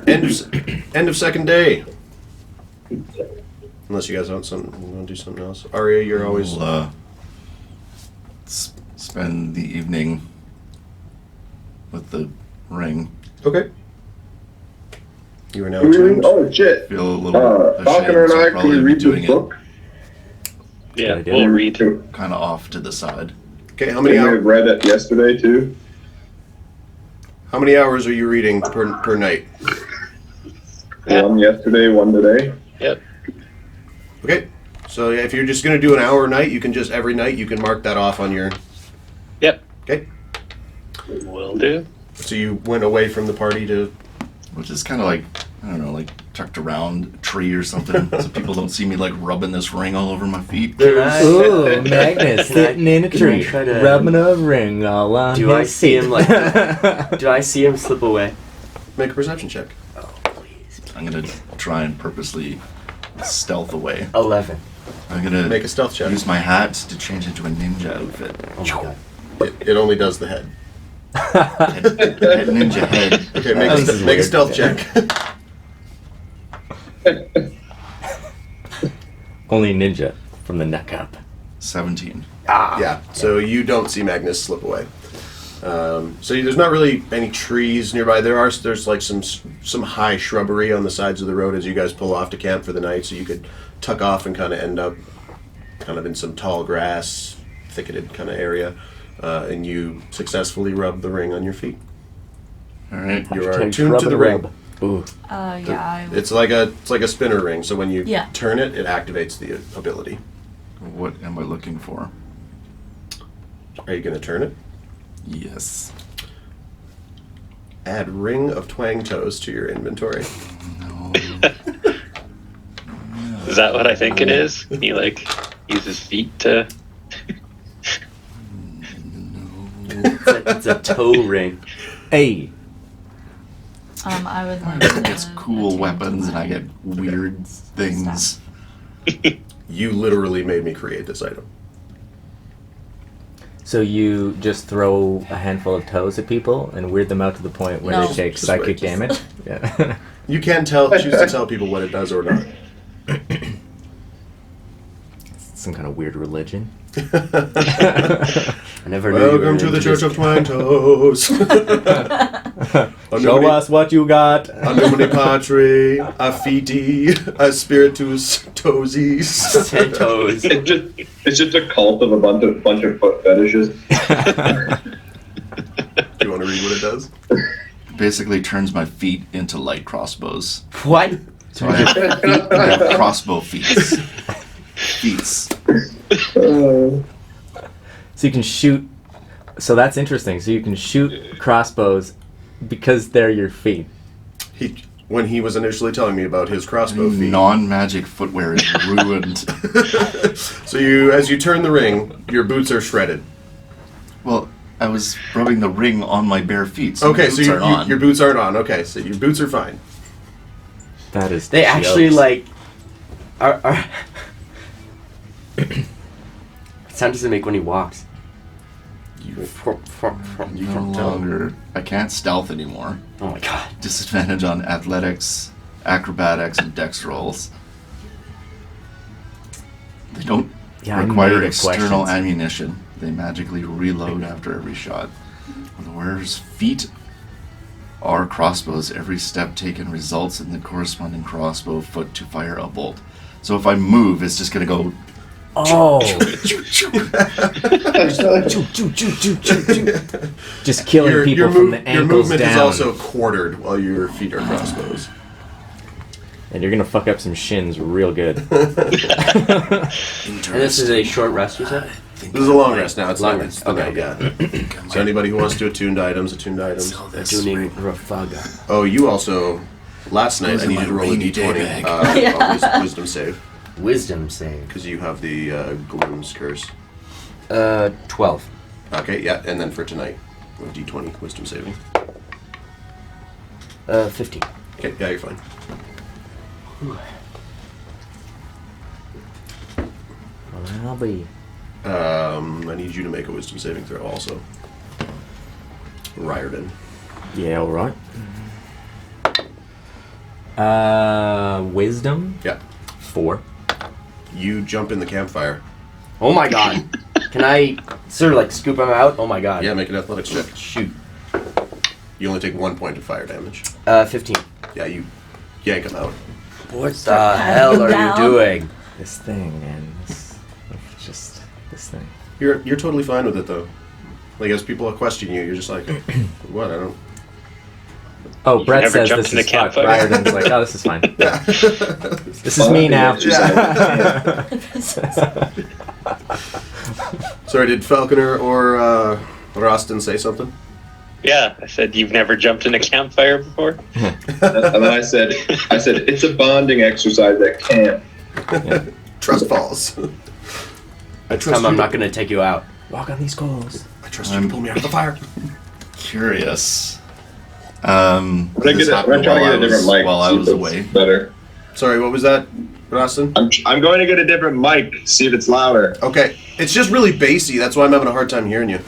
End of second day. Unless you guys want to do something else. Arya, you're always. We'll, spend the evening with the ring. Okay. You are now Really? tuned. Oh shit. Feel a little Falconer and I, can we read doing this book? Yeah, idea. we'll read. Can kind of off to the side. Okay, how we many have hours? read it yesterday too? How many hours are you reading per night? Yeah. One yesterday, one today. Yep. Okay. So yeah, if you're just gonna do an hour a night, you can just every night you can mark that off on your. Yep. Okay. Will do. So you went away from the party to. Which is kind of like, I don't know, like tucked around a tree or something, so people don't see me like rubbing this ring all over my feet. Ooh, Magnus sitting in a can I tree, try to- rubbing a ring all on Do I his see feet. him like? Do I see him slip away? Make a perception check. Oh please. I'm gonna try and purposely stealth away. 11. I'm gonna Make a stealth check. use my hat to change into a ninja outfit. Oh my god. It only does the head. Head ninja head. Okay, This is make a weird. stealth check. Only ninja from the neck up. 17. Yeah. So you don't see Magnus slip away. So there's not really any trees nearby. There's like some high shrubbery on the sides of the road as you guys pull off to camp for the night. So you could tuck off and kind of end up kind of in some tall grass, thicketed kind of area, and you successfully rub the ring on your feet. All right. You are Hashtag attuned rub to the and ring. rub. Ooh. Yeah, It's like a spinner ring. So when you Yeah. turn it, it activates the ability. What am I looking for? Are you going to turn it? Yes. Add ring of twang toes to your inventory. No. Is that what I think it is? He like uses feet to. It's a toe ring. Hey. I would like It to gets cool attend to weapons and my- I get weird things. You literally made me create this item. So you just throw a handful of toes at people and weird them out to the point where No. they take Just psychic wait. damage? Yeah. You can choose to tell people what it does or not. Some kind of weird religion. I never knew you were Welcome to the into Church this. of Twantos. Show us what you got. Anumini Patri, Affiti, Spiritus Toesies. Santos. It's just a cult of a bunch of foot fetishes. Do you want to read what it does? Basically turns my feet into light crossbows. What? So I have feet, I have crossbow feats. Feats. So you can shoot. So that's interesting. So you can shoot crossbows because they're your feet. When he was initially telling me about his crossbow feet. Non-magic footwear is ruined. So as you turn the ring, your boots are shredded. Well, I was rubbing the ring on my bare feet. So Okay, my so boots aren't on. your boots aren't on. Okay, so your boots are fine. That is. They actually jokes. like are what sound does it make when he walks? No longer. I can't stealth anymore. Oh my god. Disadvantage on athletics, acrobatics, and dex rolls. They don't Yeah, I require made it external questions. ammunition. They magically reload after every shot. When the wearer's feet are crossbows, every step taken results in the corresponding crossbow foot to fire a bolt. So if I move, it's just gonna go. Oh. Just killing people from the your ankles movement down. is also quartered while your feet are crossbows. And you're gonna fuck up some shins real good. And this is a short rest, you said? This is a long rest now. It's Long not. rest, It's okay. yeah. So anybody who wants to do attuned items. Tuning Rafaga. Oh, you also. Last night Those I are need my you to roll a rainy day d20 bag. on wisdom save Wisdom save. because you have the Gloom's curse. 12. Okay, yeah, and then for tonight, a d20 wisdom saving. 15. Okay, yeah, you're fine. I'll be. I need you to make a wisdom saving throw also. Riordan. Yeah, alright. Wisdom? Yeah. 4. You jump in the campfire. Oh my god. Can I sort of like scoop him out? Oh my god. Yeah, make an athletics check. Shoot. You only take 1 point of fire damage. 15. Yeah, you yank him out. What the hell are down. you doing? This thing, man. Just this thing. You're totally fine with it though. Like as people question you, you're just like, what? I don't. Oh, Brett never says jumped this in a is fucked. campfire? Riordan's like, oh, this is fine. Yeah. This is me now. Sorry, did Falconer or Roston say something? Yeah, I said you've never jumped in a campfire before. And then I said, it's a bonding exercise at camp. Trust falls. I trust Come, you. I'm not gonna take you out. Walk on these coals. I trust you to pull me out of the fire. Curious. I'm trying This to happened get a while different mic. while I see if was it's away. Better. Sorry, what was that, Roston? I'm going to get a different mic. See if it's louder. Okay, it's just really bassy. That's why I'm having a hard time hearing you.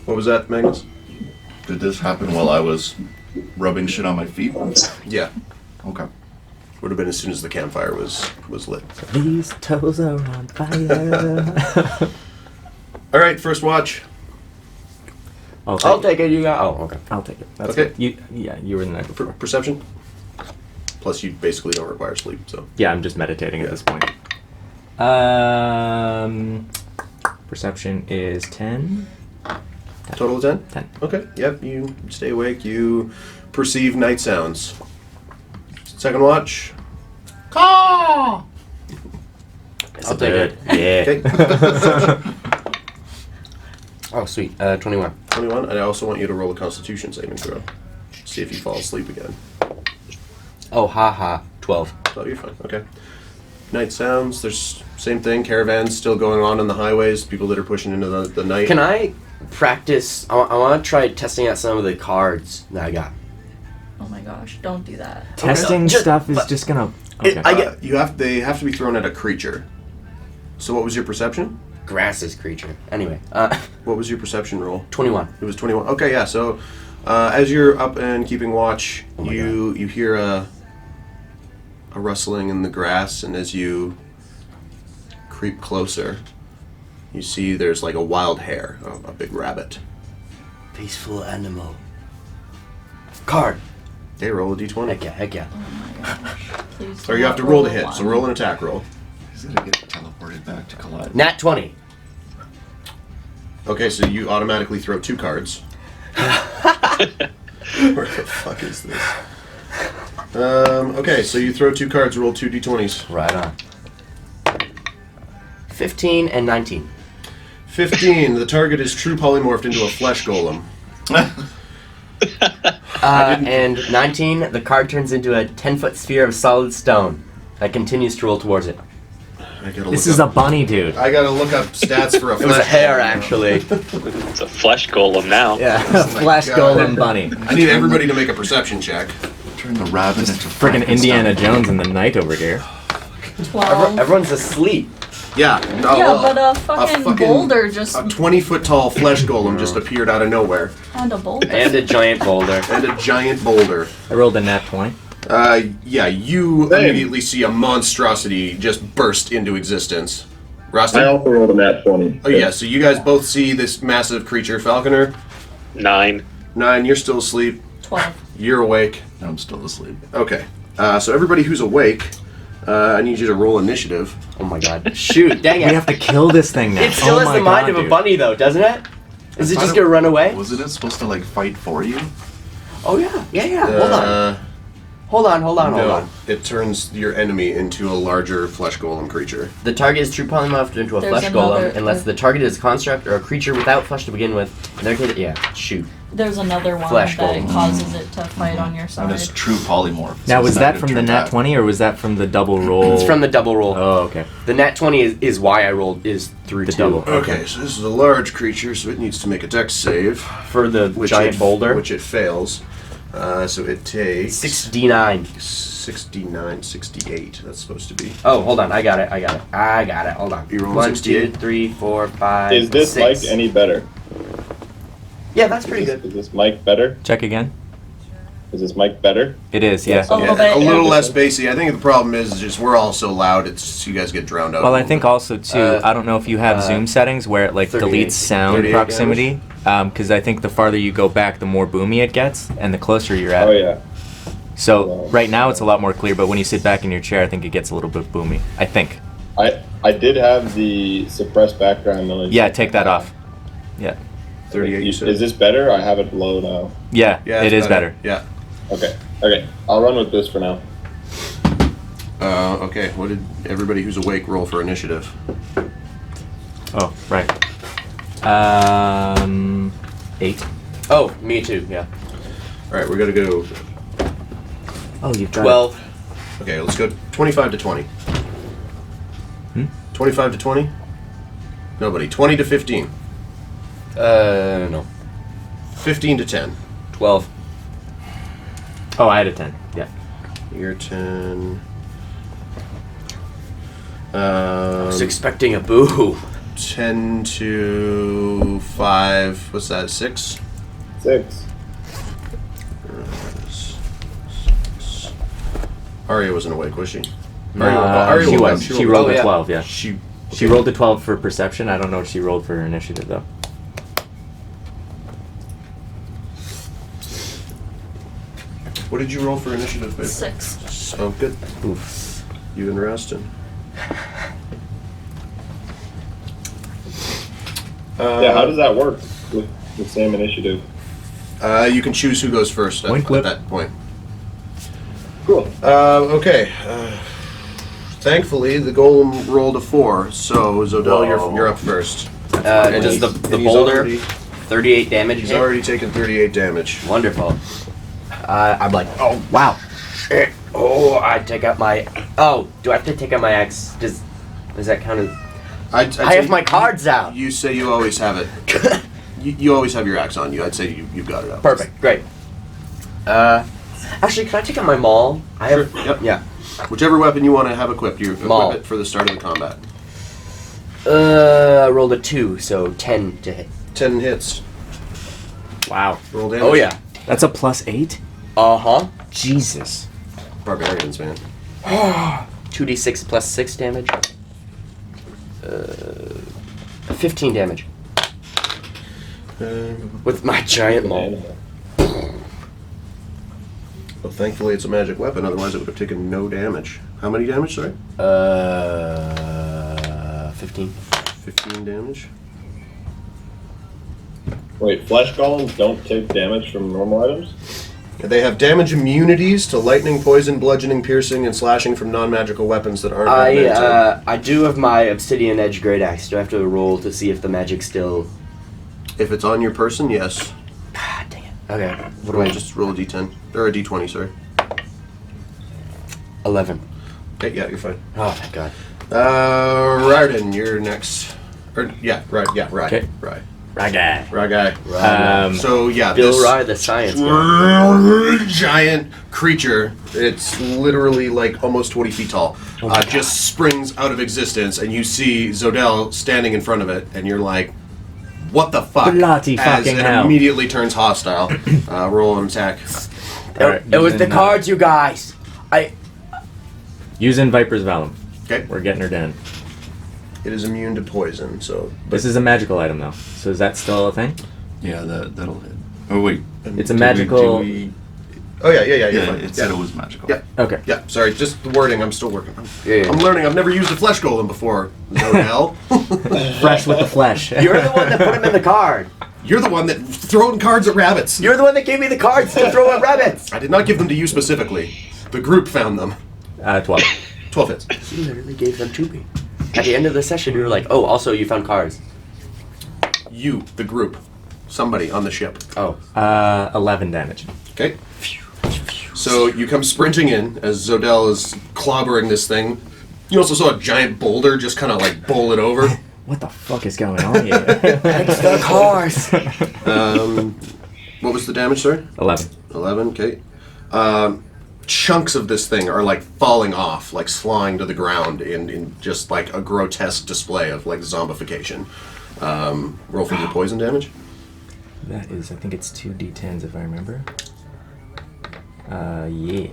What was that, Magnus? Did this happen while I was rubbing shit on my feet? Yeah, Okay. would have been as soon as the campfire was lit. These toes are on fire. All right, first watch. I'll I'll take it, you got. Oh, okay. I'll take it. That's Okay. good. You were the night before. Perception. Plus, you basically don't require sleep, so. Yeah, I'm just meditating Yeah. at this point. Perception is 10. Total of 10? 10. Okay, yep, you stay awake. You perceive night sounds. Second watch. I'll take Good. it. Yeah. Okay. Oh, sweet. 21. 21. I also want you to roll a constitution saving throw. See if you fall asleep again. Oh, haha. 12. Oh, you're fine. Okay. Night sounds. There's same thing. Caravans still going on the highways. People that are pushing into the night. Can I practice? I want to try testing out some of the cards that I got. Oh my gosh, don't do that. Testing Just- stuff is but- just gonna. It- Okay. They have to be thrown at a creature. So what was your perception? Grasses creature. Anyway, What was your perception roll? 21. It was 21. Okay, yeah. So as you're up and keeping watch, Oh my you hear a rustling in the grass, and as you creep closer, you see there's like a wild hare, a big rabbit. Peaceful animal. Card. Hey, roll a d20. Heck yeah, heck yeah. Oh my gosh. Please. Or you have to roll to hit, so roll an attack roll. He's gonna get teleported back to Collide. Nat 20. Okay, so you automatically throw 2 cards. Where the fuck is this? Okay, so you throw 2 cards, roll 2 d20s. Right on. 15 and 19. 15, the target is true polymorphed into a flesh golem. And 19, the card turns into a 10-foot sphere of solid stone that continues to roll towards it. I gotta This look is a up, bunny, dude. I gotta look up stats for a It was a flesh hare, golem. actually. It's a flesh golem now. Yeah, Oh my flash God. golem bunny. I need everybody to make a perception check. Turn the rabbit into Friggin' Indiana Jones in the night over here. 12. Everyone's asleep. Yeah, no, Yeah, well, but a fucking boulder just a 20-foot tall flesh golem just appeared out of nowhere, and a boulder. And a giant boulder. and a giant boulder. I rolled a nat 20. Yeah, you Same. immediately see a monstrosity just burst into existence. Rusty? I also rolled a nat 20. Oh yeah, so you guys both see this massive creature, Falconer. 9. 9, you're still asleep. 12. You're awake. I'm still asleep. Okay. So everybody who's awake, I need you to roll initiative. Oh my god. Shoot, dang We it. have to kill this thing now. It still Oh has my the mind God, of a dude. bunny, though, doesn't it? Is it I just thought gonna run away? Wasn't it supposed to like fight for you? Oh yeah, yeah. Hold on. Hold on. No, it turns your enemy into a larger flesh golem creature. The target is true polymorphed into a There's flesh another- golem unless the target is a construct or a creature without flesh to begin with. In their case, yeah, shoot. There's another one Flesh that golem. causes it to fight on your And side. it's true polymorph. Now, so was it's that not from the turned nat back. 20 or was that from the double roll? It's from the double roll. Oh, okay. The nat 20 is why I rolled is through The 2. double. Okay, so this is a large creature, so it needs to make a dex save. For the giant boulder. Which it fails. So it takes 6d9. 69, 68. That's supposed to be. Oh, hold on. I got it. Hold on. You rolled 1, 2, 68? 3, 4, 5, Is this 6. mic any better? Yeah, that's pretty good. Is this mic better? Check again. Is this mic better? It is, yeah. A little bit. a little yeah. less bassy. I think the problem is just we're all so loud. It's you guys get drowned out. Well, a I little think bit. also too. I don't know if you have Zoom settings where it like 38 deletes sound 38 proximity, because I think the farther you go back, the more boomy it gets, and the closer you're at. Oh yeah. So right now it's a lot more clear, but when you sit back in your chair, I think it gets a little bit boomy. I think. I did have the suppressed background noise. Yeah, take that off. Yeah. 38. You said. Is this better? I have it low now. Yeah, Yeah, it it's is better. Yeah. Okay. Okay. I'll run with this for now. Okay. What did everybody who's awake roll for initiative? Oh, right. 8. Oh, me too. Yeah. All right, we're gonna go. Oh, you've got 12. Okay, let's go 25 to 20. 25 to 20. Nobody. 20 to 15. No. 15 to 10. 12. Oh, I had a 10. Yeah. You're 10. I was expecting a boo. 10 to 5. What's that? 6? 6. Arya wasn't awake, was she? She woke up. was. She rolled Oh, a yeah. 12. Yeah. She She rolled a 12 for perception. I don't know if she rolled for initiative though. What did you roll for initiative, babe? 6. Oh, good. Oof. You and Raston. Yeah. How does that work with the same initiative? You can choose who goes first Point at flip. that point. Cool. Okay. Thankfully, the golem rolled a 4, so Zodel, you're up first. Does the And he's boulder already- 38 damage? He's hit? already taken 38 damage. Wonderful. I'm like, oh wow, shit. Oh, I take out my. Oh, do I have to take out my axe? Does that count as? I'd I say have my cards out. You say you always have it. You always have your axe on you. I'd say you've got it out. Perfect. Great. Actually, can I take out my maul? I have. Sure, yep. Yeah. Whichever weapon you want to have equipped, you Maul. equip it for the start of the combat. I rolled a 2, so 10 to hit. 10 hits. Wow. Roll damage. Oh yeah. That's a +8? Uh-huh. Jesus. Barbarians, man. 2d6 plus 6 damage. 15 damage. With my giant maul. Well, thankfully it's a magic weapon, otherwise it would have taken no damage. How many damage, sorry? 15. 15 damage. Wait, flesh golems don't take damage from normal items? They have damage immunities to lightning, poison, bludgeoning, piercing, and slashing from non-magical weapons that aren't elemental. I do have my obsidian edge great axe. Do I have to roll to see if the magic still... If it's on your person, yes. God dang it. Okay. What do Roll, I just roll a d10. Or a d20, sorry. 11. Okay, yeah, you're fine. Oh, thank God. Rarden, you're next. Rye. Okay. Rye. Ragai. Rye guy. So, yeah, Bill this Rye, the science guy. giant creature, it's literally like almost 20 feet tall, just springs out of existence, and you see Zodell standing in front of it, and you're like, what the fuck? Bloody As fucking it hell. immediately turns hostile. Roll an attack. It was the cards, you guys. Using Viper's Vellum. Okay. We're getting her down. It is immune to poison, so... This is a magical item, though. So is that still a thing? Yeah, that'll hit. Oh wait. It's a Do magical... Oh, yeah, you're Yeah, fine. it said it was magical. Yeah. Okay. Yeah, sorry, just the wording, I'm still working on. Yeah. I'm learning, I've never used a flesh golem before. Zodell. Fresh with the flesh. You're the one that put him in the card. You're the one that throwing cards at rabbits. You're the one that gave me the cards to throw at rabbits. I did not give them to you specifically. The group found them. 12. 12 hits. You literally gave them to me. At the end of the session, you were like, oh, also you found cards. You, the group. Somebody on the ship. Oh. 11 damage. Okay. So you come sprinting in as Zodell is clobbering this thing. You also saw a giant boulder just kind of like bowl it over. What the fuck is going on here? Extra cards. What was the damage, sir? 11. 11, okay. Chunks of this thing are like falling off, like sliding to the ground in just like a grotesque display of like zombification. Roll for your poison damage. That is, I think it's 2d10s if I remember. Yeah.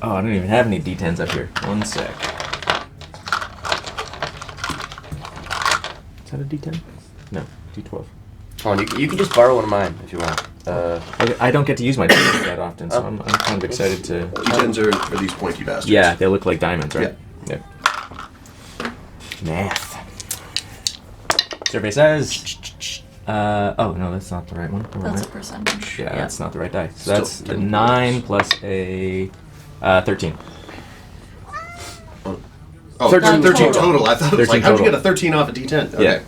Oh, I don't even have any d10s up here. One sec. Is that a d10? No, d12. Hold on, you can just borrow one of mine if you want. I don't get to use my d10s that often, so I'm kind of excited to... D10s are these pointy bastards. Yeah, they look like diamonds, right? Yeah. Math. Survey says... oh, no, that's not the right one. That's a percentage. Yeah, that's not the right die. So Still that's a 10 9 plus a 13. Oh, 13 13 total. total. I thought it was 13 like, how'd you total. get a 13 off a D10? Okay.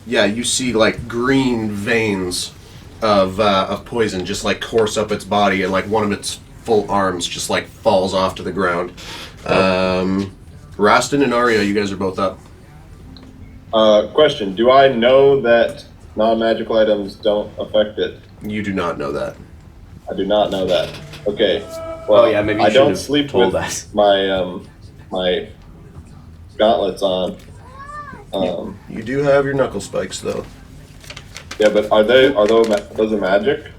Yeah, you see like green veins of poison just like course up its body, and like one of its full arms just like falls off to the ground. Rastin and Arya, you guys are both up. Question, do I know that non-magical items don't affect it? You do not know that. I do not know that. Okay. Well, Oh, yeah, maybe you I should don't have sleep told with us. my my gauntlets on. You do have your knuckle spikes though. Yeah, but are those magic?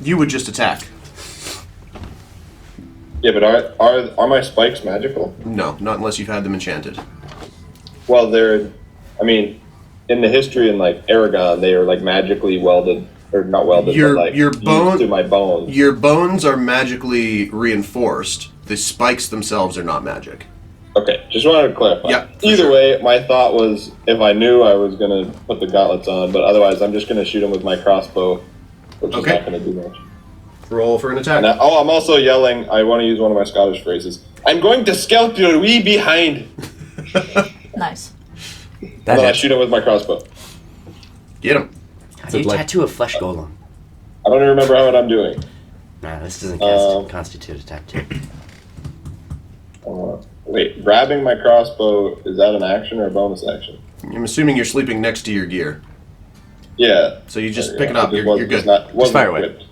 You would just attack. Yeah, but are my spikes magical? No, not unless you've had them enchanted. Well, I mean, in the history in like Aragon, they are like magically welded, or not welded, Your- but like your bone- used to my bones. Your bones are magically reinforced. The spikes themselves are not magic. Okay, just wanted to clarify. Yeah, for Either sure. way, my thought was if I knew, I was gonna put the gauntlets on, but otherwise, I'm just gonna shoot him with my crossbow, which Okay. is not gonna do much. Roll for an attack. And I'm also yelling. I want to use one of my Scottish phrases. I'm going to scalp your wee behind. Nice. And then I shoot him with my crossbow. Get him. How do you like- tattoo a flesh golem? I don't even remember what I'm doing. Nah, this doesn't constitute a tattoo. Wait, grabbing my crossbow, is that an action or a bonus action? I'm assuming you're sleeping next to your gear. Yeah. So you just Yeah, pick it up. just You're wasn't- good. wasn't fire away. equipped.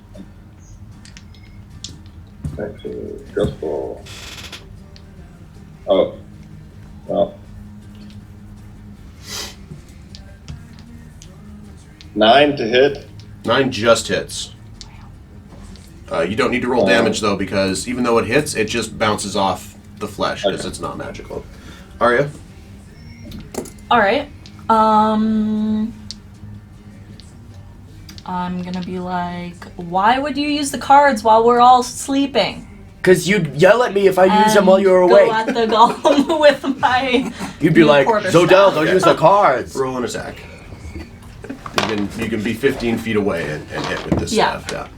Actually, crossbow. Oh. Well. 9 to hit. 9 just hits. You don't need to roll damage though, because even though it hits, it just bounces off the flesh because Okay. it's not magical. Arya, Alright. I'm gonna be like, why would you use the cards while we're all sleeping? Because you'd yell at me if I used them while you were Go awake. at the golem with my. You'd be new like, quarterstaff. Zodell, don't use the cards. roll an attack. You can be 15 feet away and hit with this Yeah. staff.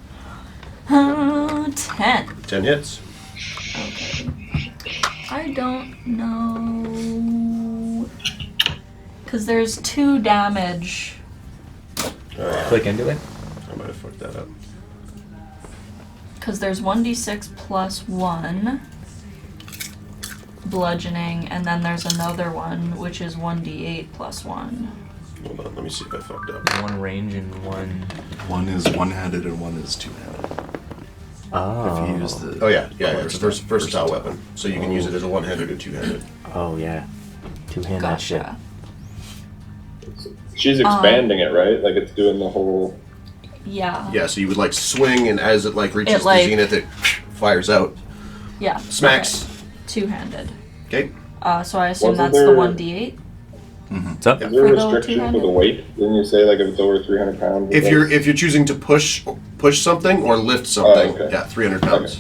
Yeah. 10. 10 hits. Okay. I don't know. Because there's 2 damage. Click into it. I might have fucked that up. Because there's 1d6 plus 1 bludgeoning, and then there's another one, which is 1d8 plus 1. Hold on, let me see if I fucked up. One range and one. One is one-handed and one is two-handed. Oh. If you use the. Oh yeah, it's a versatile weapon, so you can use it as a one-handed or two-handed. Oh yeah. Two-hand that shit. Gotcha. She's expanding it, right? Like it's doing the whole. Yeah. Yeah, so you would like swing, and as it like reaches It, like- the zenith, it fires out, Yeah. smacks. Okay. Two-handed. Okay. So I assume Wasn't that's the there- 1d8. What's up? Yeah. Is there a For the restriction for two-handed? the weight? Didn't you say like if it's over 300 pounds? If you're choosing to push something or lift something, Oh, okay. yeah, 300 pounds.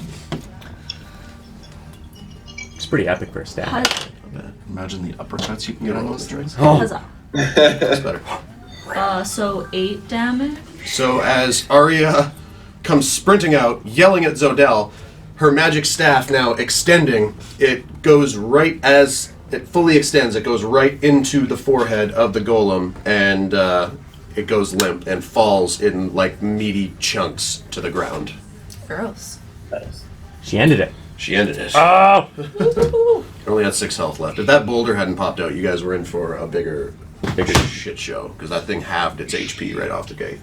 It's pretty epic for a staff. Imagine the uppercuts you can get on those things. Huzzah. That's better. So 8 damage. So as Arya comes sprinting out, yelling at Zodell, her magic staff now extending, it goes right as it fully extends, it goes right into the forehead of the golem, and it goes limp and falls in like meaty chunks to the ground. Gross. She ended it. She ended it. Oh! Only had 6 health left. If that boulder hadn't popped out, you guys were in for a bigger shit show, because that thing halved its HP right off the gate.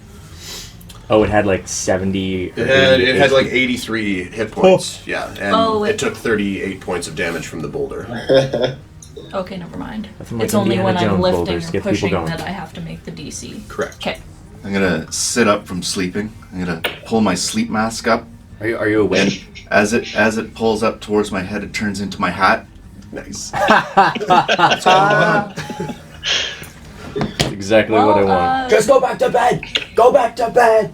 Oh, it had like 70. It had like 83 hit points, yeah, and Oh, it took 38 points of damage from the boulder. Okay, never mind. Nothing like It's only Indiana when I'm Jones lifting boulders or get people pushing going. that I have to make the DC. Correct. Okay. I'm gonna sit up from sleeping. I'm gonna pull my sleep mask up, Are you awake? and as it pulls up towards my head, it turns into my hat. Nice. Exactly what I want. Just go back to bed! Go back to bed!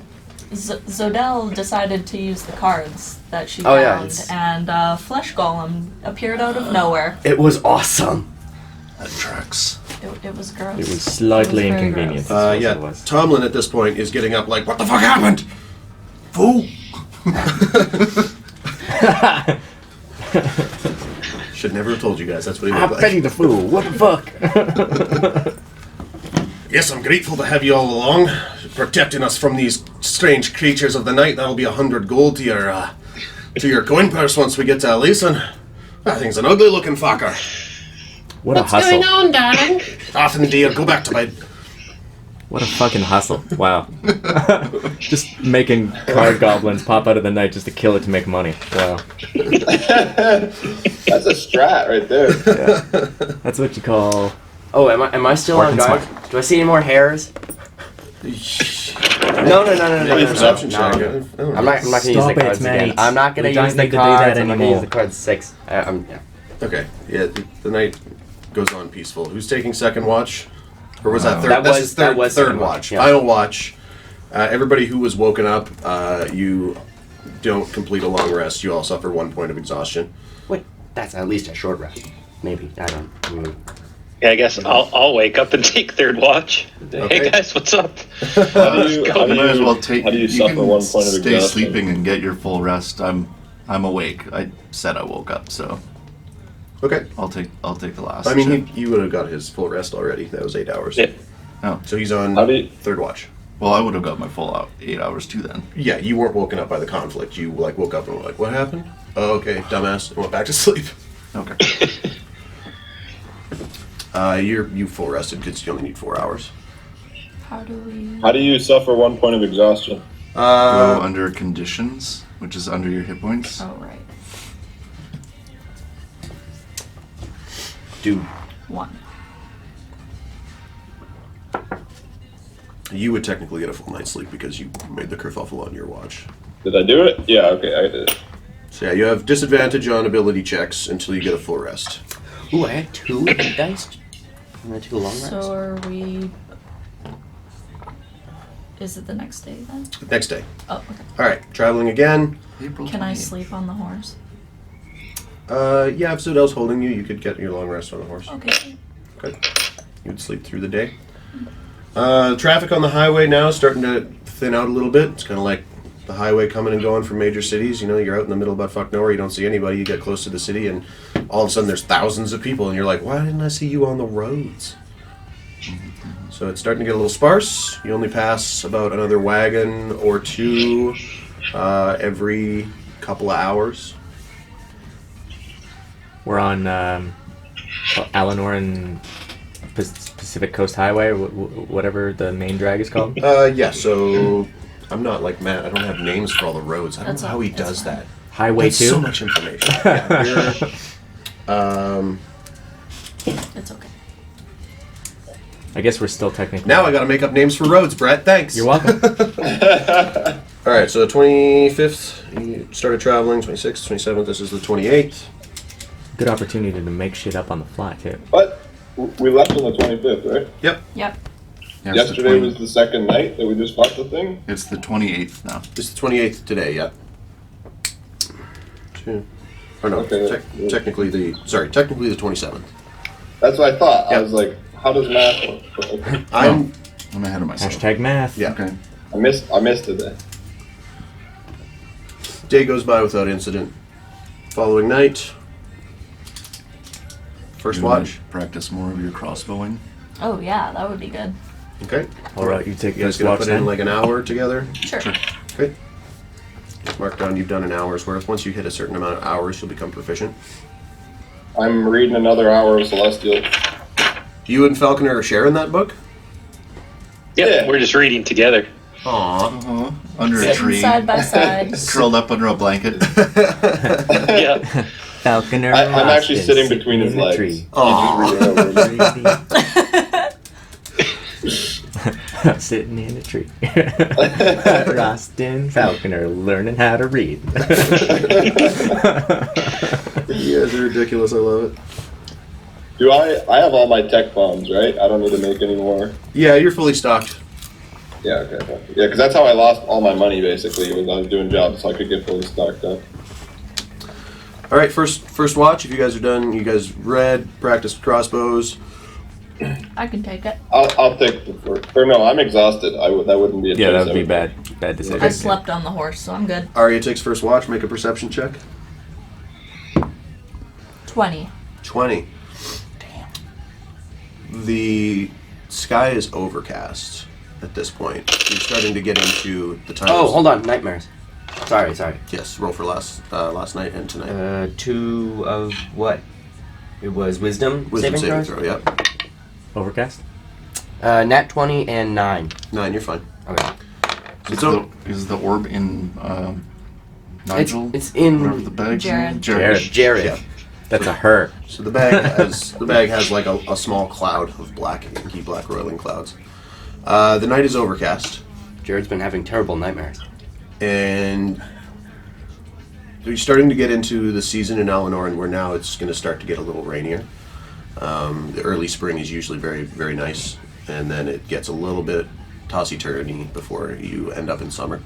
Zodell decided to use the cards that she Oh, yeah, found, it's- and Flesh Golem appeared out of nowhere. It was awesome. That tracks. It was gross. It was slightly It was very inconvenient. gross. That's what Yeah, it was. Tomlin at this point is getting up like, what the fuck happened? Fool! Should never have told you guys, that's what he I'm looked Betty like. the Fool. What the fuck? Yes, I'm grateful to have you all along, protecting us from these strange creatures of the night. That'll be 100 gold to your coin purse once we get to Allysen. That thing's an ugly looking fucker. What a hustle. on, darling? Nothing, dear, go back to bed. What a fucking hustle. Wow. Just making card goblins pop out of the night just to kill it to make money. Wow. That's a strat right there. That's what you call. Oh, am I still on Working guard? smart. Do I see any more hairs? No. Make a perception check. I'm not gonna use the Stop it, cards again. mate. I'm not gonna We don't use the need to do cards. that I'm not gonna anymore. use the cards 6. Yeah. Okay, yeah, the night goes on peaceful. Who's taking second watch? Or was that third? That This was- is third, that was third second watch. watch, yeah. Final watch. Everybody who was woken up, you don't complete a long rest. You all suffer 1 point of exhaustion. Wait, that's at least a short rest. Maybe. I don't. Yeah, I guess I'll wake up and take third watch. Okay. Hey guys, what's up? How do you, how You do might as you- well take. How do you you suffer can 1 point of stay exhaustion? sleeping and get your full rest. I'm awake. I said I woke up, so Okay. I'll take the last. I mean, shift. he would have got his full rest already. That was 8 hours. Yeah. Oh. So he's on How do you- third watch. Well, I would have got my full 8 hours too then. Yeah, you weren't woken up by the conflict. You like woke up and were like, "What happened?" Oh, okay, dumbass, and went back to sleep. Okay. You full rested because you only need 4 hours. How do we? How do you suffer 1 point of exhaustion? Go under conditions, which is under your hit points. Oh right. Do 1. You would technically get a full night's sleep because you made the kerfuffle on your watch. Did I do it? Yeah, okay, I did it. So yeah, you have disadvantage on ability checks until you get a full rest. Ooh, I had 2 dice. I'm gonna take a long rest. So are we? Is it the next day then? Next day. Oh, okay. All right, traveling again. April Can I 28th. sleep on the horse? Yeah, if Sudell's holding you, you could get your long rest on the horse. Okay. Okay. You'd sleep through the day. Traffic on the highway now is starting to thin out a little bit. It's kind of like the highway coming and going from major cities. You know, you're out in the middle of buttfuck nowhere, you don't see anybody, you get close to the city, and all of a sudden there's thousands of people, and you're like, why didn't I see you on the roads? So it's starting to get a little sparse. You only pass about another wagon or 2 every couple of hours. We're on Alinor and Pacific Coast Highway, or whatever the main drag is called. Yeah, so I'm not like Matt. I don't have names for all the roads. I don't That's know how he that's does fine. that. Highway That's 2? so much information. Yeah, It's okay. I guess we're still technically... now I got to make up names for roads, Brett. Thanks. You're welcome. All right, so 25th, you started traveling. 26th, 27th. This is the 28th. Good opportunity to make shit up on the fly, too. But we left on the 25th, right? Yep. Yep. Yeah, it's the Yesterday 20 was the second night that we just fought the thing. It's the 28th now. It's the 28th today. Yep. 2. Or no, Okay. technically the 27th. That's what I thought. Yeah. I was like, how does math work? Okay. I'm I'm ahead of myself. Hashtag math. yeah. Okay. I missed it then. Day goes by without incident. Following night. First You wanna watch. Practice more of your crossbowing. Oh yeah, that would be good. Okay. All right, you take You guys this gonna watch put then. in like an hour together? Sure. Okay. Mark down you've done an hour's worth. Once you hit a certain amount of hours, you'll become proficient. I'm reading another hour of Celestial. You and Falconer are sharing that book? Yeah, we're just reading together. Aww. Under a Sitting tree, side by side. curled up under a blanket. Yeah. Falconer. I'm actually Austin sitting between his in the legs. tree. Aww. Sitting in a tree. Rostin Falconer learning how to read. You guys are ridiculous. I love it. Do I have all my tech bombs, right? I don't need to make any more. Yeah, you're fully stocked. Yeah, okay. Yeah, because that's how I lost all my money, basically, was I was doing jobs so I could get fully stocked up. All right, first watch. If you guys are done, you guys read, practiced crossbows. I can take it. I'll take the first. Or no, I'm exhausted. That wouldn't be a Yeah, choice. that would be bad decision. I slept on the horse, so I'm good. Arya takes first watch. Make a perception check. 20. 20. Damn. The sky is overcast at this point. You're starting to get into the times. Oh, hold on. Nightmares. Sorry. Yes, roll for last night and tonight. 2 of what? It was wisdom Wisdom saving throws? throw. Yep. Overcast? Nat 20 and 9. 9. You're fine. Okay. Is the orb in Nigel? It's in Whatever the bag's name? Jared. Jared. Yeah. That's a her. So the bag has like a small cloud of black, inky black roiling clouds. The night is overcast, Jared's been having terrible nightmares. and you're starting to get into the season in Alinoran where now it's going to start to get a little rainier. The early spring is usually very, very nice, and then it gets a little bit tossy-turny before you end up in summer.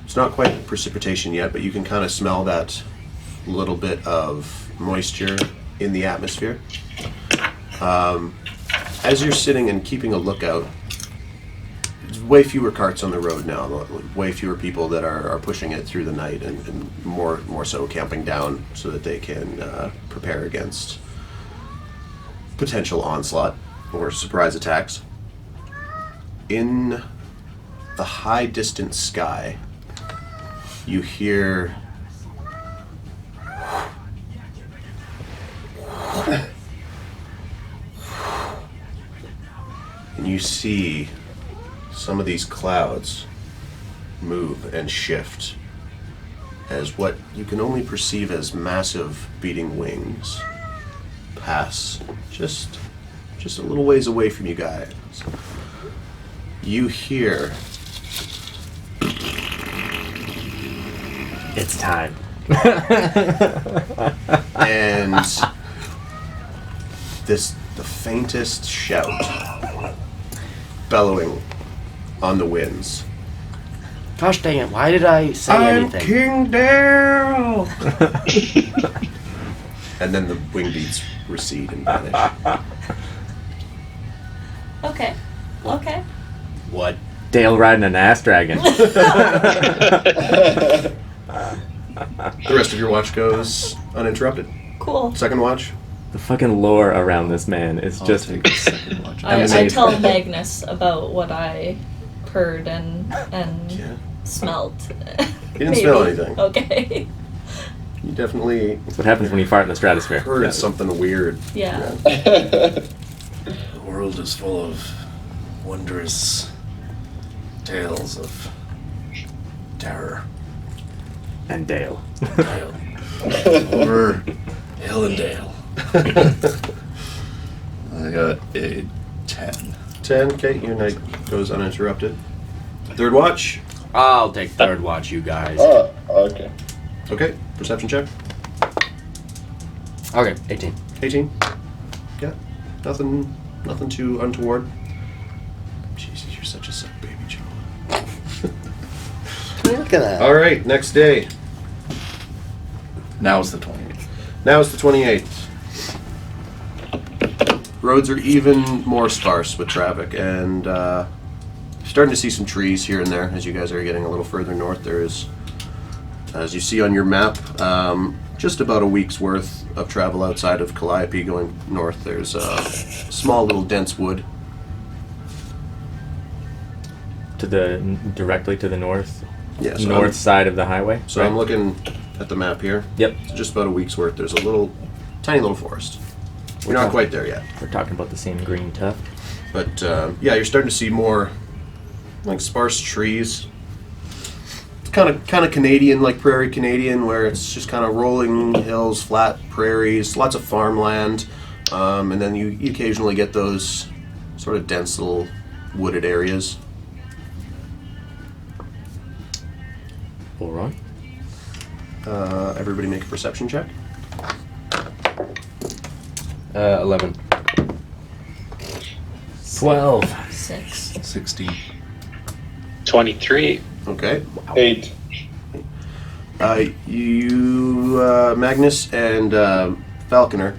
It's not quite precipitation yet, but you can kind of smell that little bit of moisture in the atmosphere. As you're sitting and keeping a lookout, there's way fewer carts on the road now, way fewer people that are pushing it through the night, and more so camping down so that they can prepare against potential onslaught or surprise attacks. In the high distant sky, you hear and you see some of these clouds move and shift as what you can only perceive as massive beating wings pass just a little ways away from you guys. You hear It's time. and the faintest shout bellowing on the winds. Gosh dang it! Why did I say anything? King Dale. And then the wing beats recede and vanish. Okay. Okay. What? Dale riding an ass dragon. The rest of your watch goes uninterrupted. Cool. Second watch. The fucking lore around this man is I'll just. take the second watch. I Amazing. tell Magnus about what I heard and Yeah. smelt. You didn't smell anything. Okay. You definitely That's what happens when you fart in the stratosphere. heard Yeah. something weird. Yeah. The world is full of wondrous tales of terror. And Dale. Dale. Over hill and dale. I got a 10. 10. Okay, your night goes uninterrupted. Third watch. I'll take third watch, you guys. Oh, okay. Okay, perception check. Okay, 18. 18. Yeah, nothing too untoward. Jesus, you're such a sick baby, Joe. Look at that. All right, next day. Now it's the 28th. Now it's the 28th. Roads are even more sparse with traffic, and starting to see some trees here and there as you guys are getting a little further north. There is, as you see on your map, just about a week's worth of travel outside of Calliope going north. There's a small little dense wood. Directly to the north. Yeah, so North side of the highway. So I'm looking at the map here. Yep. It's just about a week's worth. There's a tiny little forest. We're not quite there yet. We're talking about the same green tuft. But yeah, you're starting to see more like sparse trees. It's kind of Canadian, like prairie Canadian, where it's just kind of rolling hills, flat prairies, lots of farmland, and then you occasionally get those sort of dense little wooded areas. All right. Everybody make a perception check. 11. 12. 6. 16. 23. Okay. 8. Magnus and Falconer.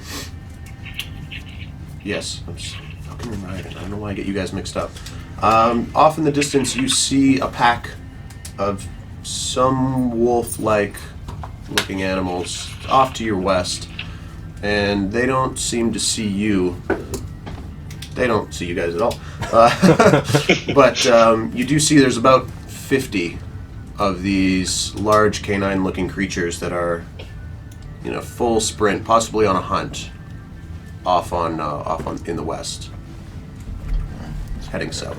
Yes, I'm just Falconer and Ryden. I don't know why I get you guys mixed up. Off in the distance, you see a pack of some wolf-like looking animals off to your west, and they don't seem to see you. They don't see you guys at all. But you do see there's about 50 of these large canine-looking creatures that are in a full sprint, possibly on a hunt, off on in the west, heading south.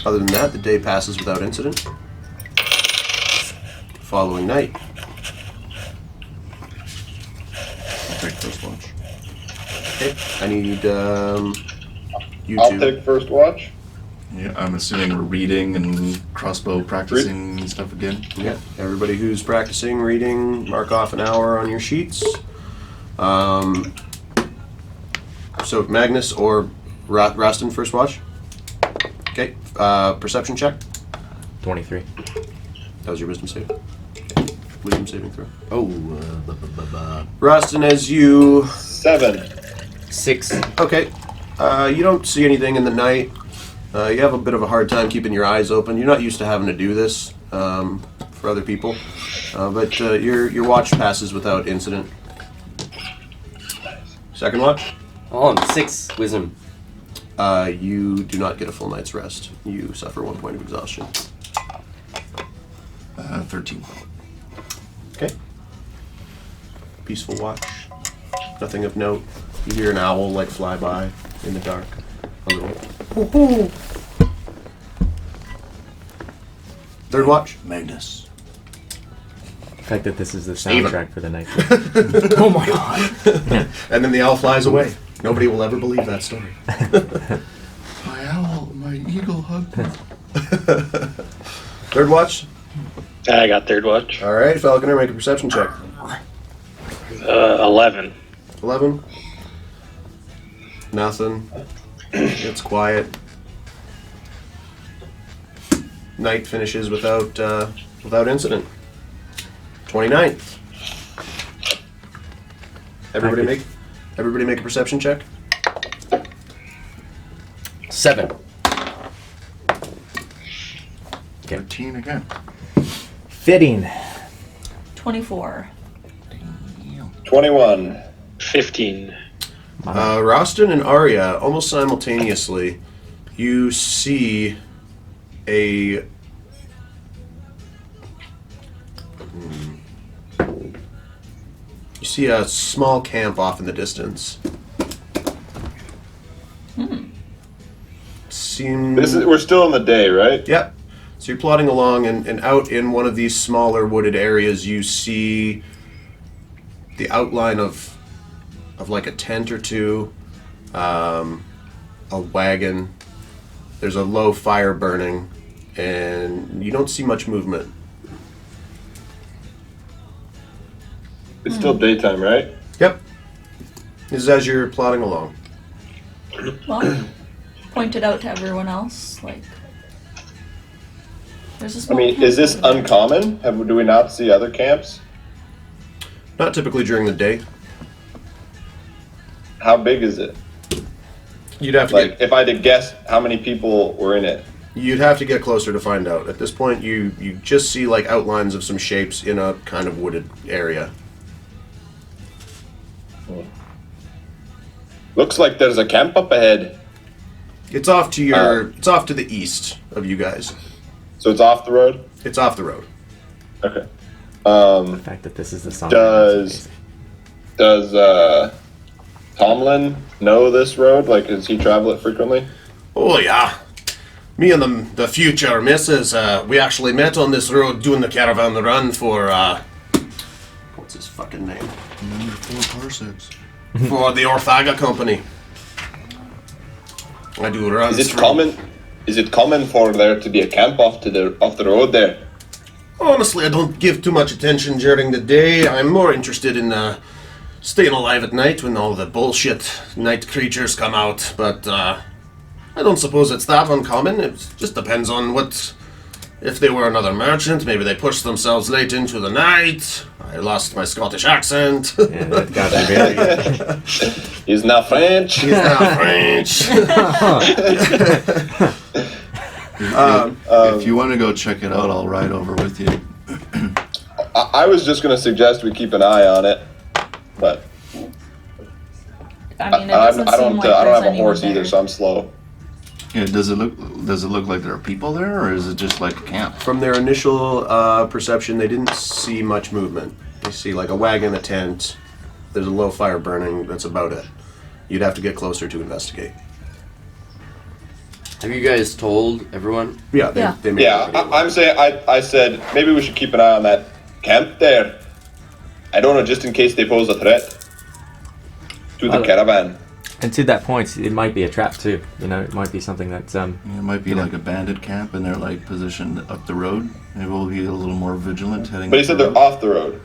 Other than that, the day passes without incident. Following night, I'll take first watch. okay, I need you I'll two. take first watch. Yeah, I'm assuming we're reading and crossbow practicing and stuff again. Yeah, everybody who's practicing reading, mark off an hour on your sheets. So Magnus or Rastin first watch. Okay, perception check. 23. That was your wisdom save. Okay. Wisdom saving throw. Oh, Rastin, as you 7. 6. okay, you don't see anything in the night. You have a bit of a hard time keeping your eyes open. You're not used to having to do this for other people, but your watch passes without incident. Second watch. Oh, 6 wisdom. You do not get a full night's rest. You suffer 1 point of exhaustion. 13. Okay. peaceful watch. Nothing of note. You hear an owl like fly by in the dark. A little. Hoo-hoo. Third watch. Magnus. The fact that this is the soundtrack for the night. Oh my god! And then the owl flies away. Nobody will ever believe that story. My owl, my eagle hugged me. Third watch. I got third watch. All right, Falconer, make a perception check. 11. 11. Nothing. It's quiet. Night finishes without incident. 29. Everybody make a perception check. 7. 13 again. Fitting. 24. 21. 15. Rostin and Arya, almost simultaneously, you see a small camp off in the distance. We're still in the day, right? Yep. So you're plodding along, and out in one of these smaller wooded areas, you see the outline of like a tent or two, a wagon. There's a low fire burning, and you don't see much movement. It's still daytime, right? Yep. This is as you're plodding along. Well, point it out to everyone else. Like, there's a I small mean, camp is this over there. uncommon? Do we not see other camps? Not typically during the day. How big is it? You'd have to Like, if I had to guess how many people were in it. you'd have to get closer to find out. At this point, you just see like outlines of some shapes in a kind of wooded area. Looks like there's a camp up ahead. It's off to it's off to the east of you guys. So it's off the road? It's off the road. Okay. The fact that this is the song. Does Tomlin know this road? Like, does he travel it frequently? Oh yeah. Me and the future missus, we actually met on this road doing the caravan run for what's his fucking name? Number 4 parsecs. For the Orthaga Company. I do runs. Is it common for there to be a camp off the road there? Honestly, I don't give too much attention during the day. I'm more interested in staying alive at night when all the bullshit night creatures come out. But I don't suppose it's that uncommon. It just depends on what... If they were another merchant, maybe they pushed themselves late into the night. I lost my Scottish accent. Yeah, that got me very. He's not French. He's not French. If you want to go check it out, I'll ride over with you. I was just going to suggest we keep an eye on it, but I mean, it doesn't I seem don't like have there's a anyone horse there. either, so I'm slow. Yeah, does it look like there are people there, or is it just like a camp? From their initial perception, they didn't see much movement. They see like a wagon, a tent. There's a low fire burning. That's about it. You'd have to get closer to investigate. Have you guys told everyone? Yeah, Yeah. they made Yeah, everybody I'm saying I said maybe we should keep an eye on that camp there. I don't know, just in case they pose a threat to the caravan. And to that point, it might be a trap too. You know, it might be something that It might be like a bandit camp, and they're like positioned up the road. Maybe we'll be a little more vigilant heading. But he up said the they're road. off the road.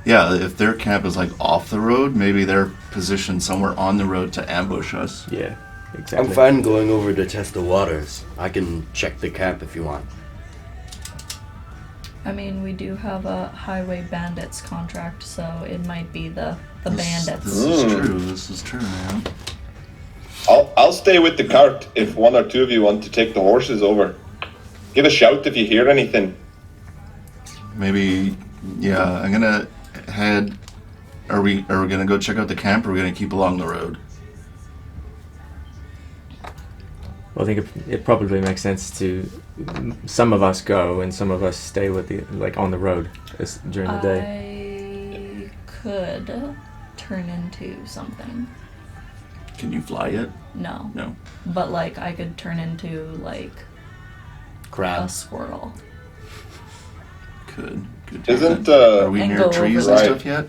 Yeah, if their camp is like off the road, maybe they're positioned somewhere on the road to ambush us. yeah, exactly. I'm fine going over to test the waters. I can check the camp if you want. I mean, we do have a highway bandits contract, so it might be the bandits. This is true. This is true, man. I'll stay with the cart if one or two of you want to take the horses over. Give a shout if you hear anything. Maybe, yeah. I'm gonna head. Are we gonna go check out the camp, or are we gonna keep along the road? Well, I think it probably makes sense to some of us go and some of us stay with the on the road during the day. I could turn into something. Can you fly it? No. No. But, like, I could turn into, like, a Crab. squirrel. Could. Isn't, Are we And near go trees over and it. stuff yet?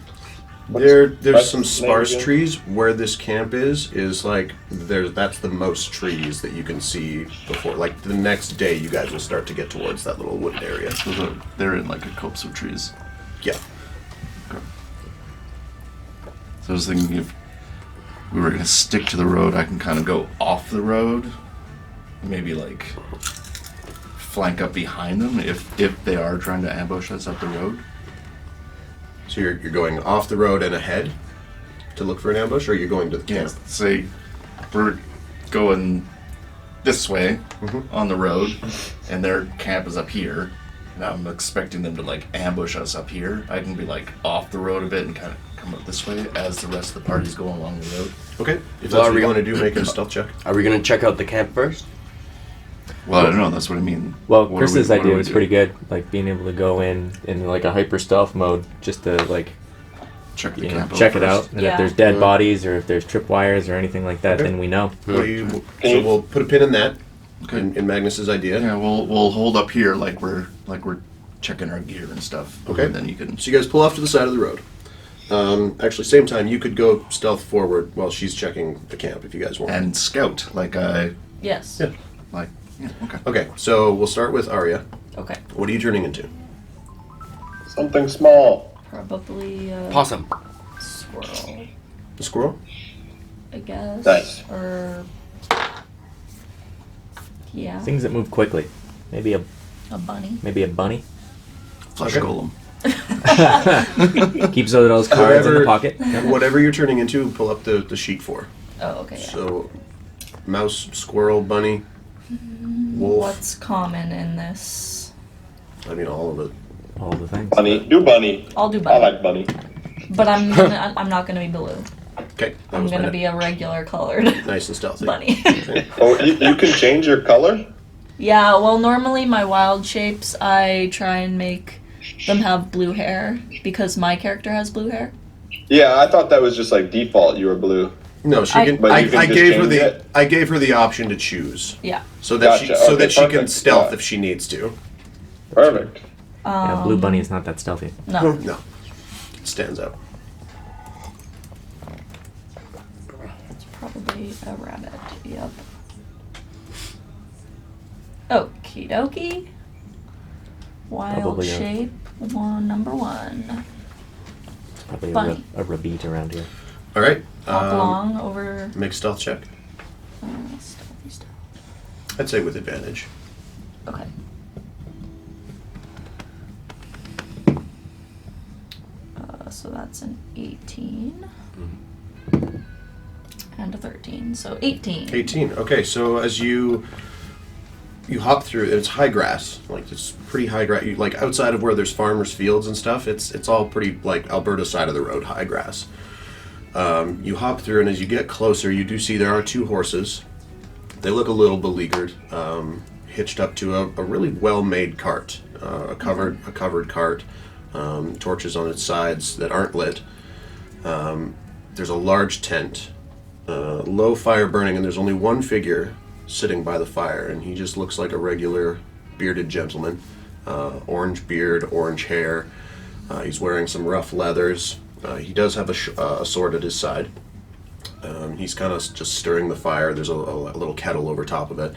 There's what's some the name sparse again? trees where this camp is like that's the most trees that you can see before. Like the next day, you guys will start to get towards that little wooded area. So they're in like a copse of trees. Yeah. So I was thinking if we were gonna stick to the road, I can kind of go off the road, maybe like flank up behind them if they are trying to ambush us up the road. So you're going off the road and ahead to look for an ambush, or you're going to the camp? Yes. Say we're going this way on the road, and their camp is up here. And I'm expecting them to like ambush us up here. I can be like off the road a bit and kind of come up this way as the rest of the party's going along the road. Okay. If Well, that's are what we you gonna- want to do, make a stealth check. Are we gonna check out the camp first? Well, I don't know. That's what I mean. Well, What are Chris's we- what are idea we was doing? pretty good, like being able to go in like a hyper stealth mode, just to like Check the you know, camp check it first. out, and Yeah. if there's dead bodies or if there's tripwires or anything like that, Okay. then we know. So we'll put a pin in that. Okay. In Magnus's idea. Yeah, we'll hold up here like we're checking our gear and stuff. Okay. And then you can. So you guys pull off to the side of the road. Actually, same time, you could go stealth forward while she's checking the camp if you guys want. And scout like I Yes. Yeah. like. Yeah. Okay. Okay, so we'll start with Arya. Okay. What are you turning into? Something small. Probably Possum. squirrel, A squirrel? I guess. Nice. Or yeah, Things that move quickly. Maybe a a bunny. Flesh Okay. golem. Keeps those cards in the Whatever- pocket. Whatever you're turning into, pull up the sheet for. Oh, okay. Yeah. So, mouse, squirrel, bunny, wolf. What's common in this? I mean, all of it. All the things. Bunny. Do bunny. I'll do I bunny, like bunny. but I'm not gonna be blue. Okay, that I'm was gonna my be a regular colored nice and stealthy. bunny. Okay. Oh, you can change your color? Yeah, well, normally my wild shapes, I try and make them have blue hair because my character has blue hair. Yeah, I thought that was just like default. You were blue. No, she I- can. But you can I just gave her change the. it? I gave her the option to choose, Yeah. so that Gotcha, so okay, that she can perfect, stealth yeah. if she needs to. Perfect. Yeah, blue bunny is not that stealthy. No. No, it stands out. It's probably a rabbit. Yep. Okie dokie. Wild Probably a- shape, number 1. It's probably Bunny. a rabbit around here. All right. Hop along over. Make a stealth check. Stealthy stuff. I'd say with advantage. Okay. So that's an 18. And a 13. So 18. 18. Okay, so as you hop through, it's high grass, like it's pretty high grass. Like outside of where there's farmers' fields and stuff, it's all pretty like Alberta side of the road, high grass. You hop through, and as you get closer, you do see there are 2 horses. They look a little beleaguered, hitched up to a really well-made cart, a covered cart, torches on its sides that aren't lit. There's a large tent, low fire burning, and there's only one figure sitting by the fire, and he just looks like a regular bearded gentleman. Orange beard, orange hair. He's wearing some rough leathers. He does have a sword at his side. He's kind of just stirring the fire. There's a little kettle over top of it.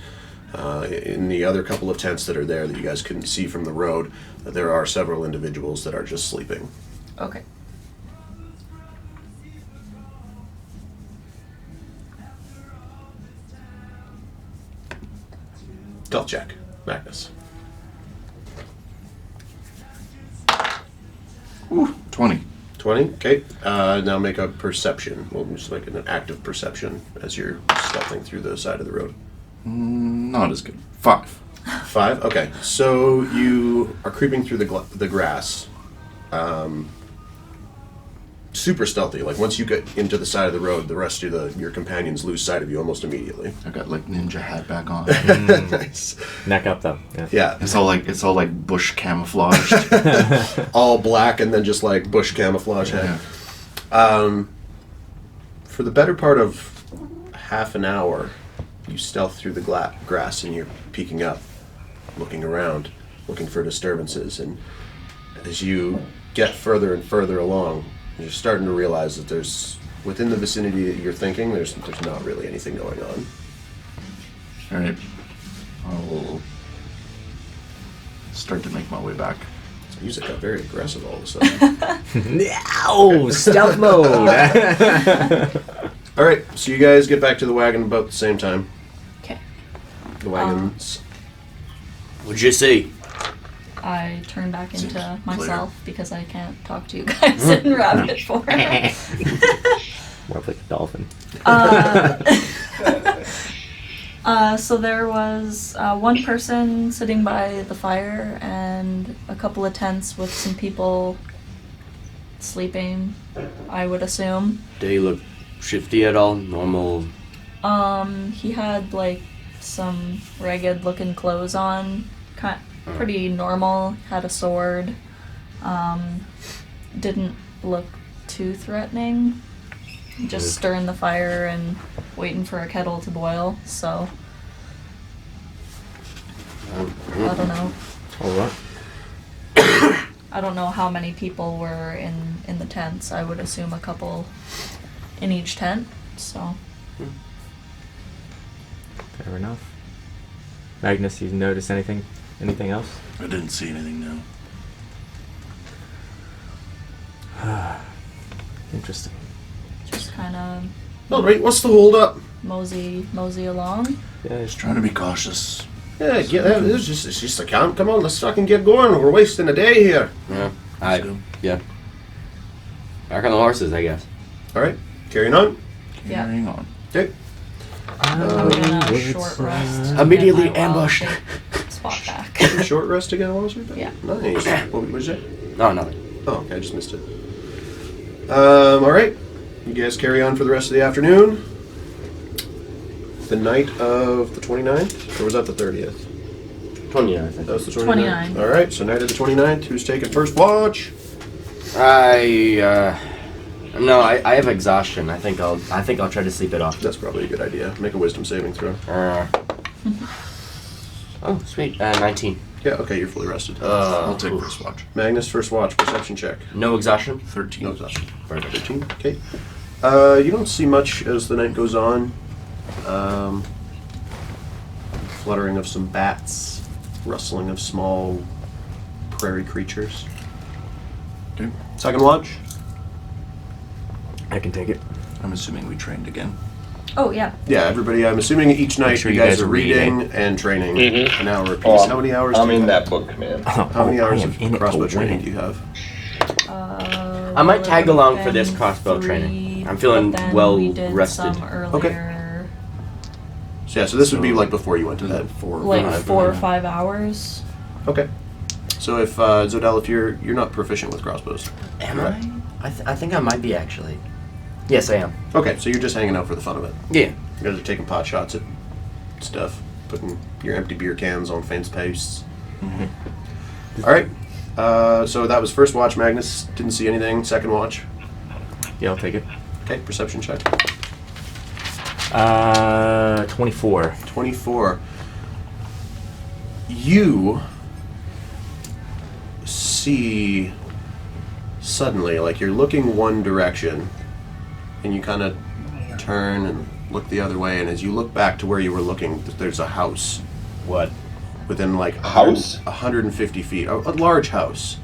In the other couple of tents that are there that you guys couldn't see from the road, there are several individuals that are just sleeping. Okay. Stealth check, Magnus. Ooh, 20. 20. Okay. Now make a perception. We'll just make an active perception as you're stealthing through the side of the road. Not as good. 5. 5. Okay. So you are creeping through the grass. Super stealthy. Like once you get into the side of the road, the rest of your companions lose sight of you almost immediately. I got like ninja hat back on. Nice. Neck up though. Yeah. Yeah. It's all like bush camouflaged. All black and then just like bush camouflage head. Yeah. For the better part of half an hour, you stealth through the grass and you're peeking up, looking around, looking for disturbances. And as you get further and further along, you're starting to realize that there's, within the vicinity that you're thinking, there's not really anything going on. Alright. I will start to make my way back. The music got very aggressive all of a sudden. Ow! Stealth mode! Alright, so you guys get back to the wagon about the same time. Okay. The wagons. What'd you see? I turn back Seems into clear. myself because I can't talk to you guys in rabbit form. More like a dolphin. So there was one person sitting by the fire and a couple of tents with some people sleeping, I would assume. Did he look shifty at all? Normal? He had like some ragged looking clothes on, pretty normal, had a sword, didn't look too threatening, just stirring the fire and waiting for a kettle to boil, so I don't know. Alright. I don't know how many people were in the tents. I would assume a couple in each tent, so. Fair enough. Magnus, you notice anything? Anything else? I didn't see anything now. Interesting. Just kind of Alright, what's the hold up? mosey along. Yeah, Just trying to be cautious. Yeah, it's just a camp. Come on, let's fucking get going. We're wasting a day here. Yeah. Let's go. Yeah. Back on the horses, I guess. Alright, carrying on. Yeah. Carrying on. Okay. I'm gonna short rest. Immediately Get my wild ambushed. shape Spot back. Short rest again, was it? Yeah. Nice. What did you say? No, nothing. Oh, okay, I just missed it. Alright. You guys carry on for the rest of the afternoon. The night of the 29th? Or was that the 30th? 20, I think. That was the 29th. 29. Alright, so night of the 29th. Who's taking first watch? No, I have exhaustion. I think I'll try to sleep it off. That's probably a good idea. Make a wisdom saving throw. Oh, sweet. 19. Yeah, okay, you're fully rested. I'll take first watch. Magnus, first watch. Perception check. No exhaustion? 13. No exhaustion. Very good. 13. Okay. You don't see much as the night goes on. Fluttering of some bats, rustling of small prairie creatures. Okay. Second watch. I can take it. I'm assuming we trained again. Oh yeah. Yeah, everybody. I'm assuming each night sure you guys are reading and training an hour apiece. Oh, How many hours? I'm do you in have? that book, man. How many hours I am of in it crossbow to training win. do you have? I might tag Well, along for this then crossbow 3, training. I'm feeling but then well we did rested. Some earlier, So yeah, so this would be like before you went to bed. like 4 or 5 hours. Okay. So if Zodel, if you're not proficient with crossbows. Am I? I think I might be, actually. Yes, I am. Okay, so you're just hanging out for the fun of it. Yeah. You guys are taking pot shots at stuff, putting your empty beer cans on fence posts. All right. So that was first watch. Magnus didn't see anything. Second watch. Yeah, I'll take it. Okay, perception check. 24. 24. You see suddenly, like you're looking one direction, and you kind of turn and look the other way, and as you look back to where you were looking, there's a house. What? Within like House? 150 feet. A large house.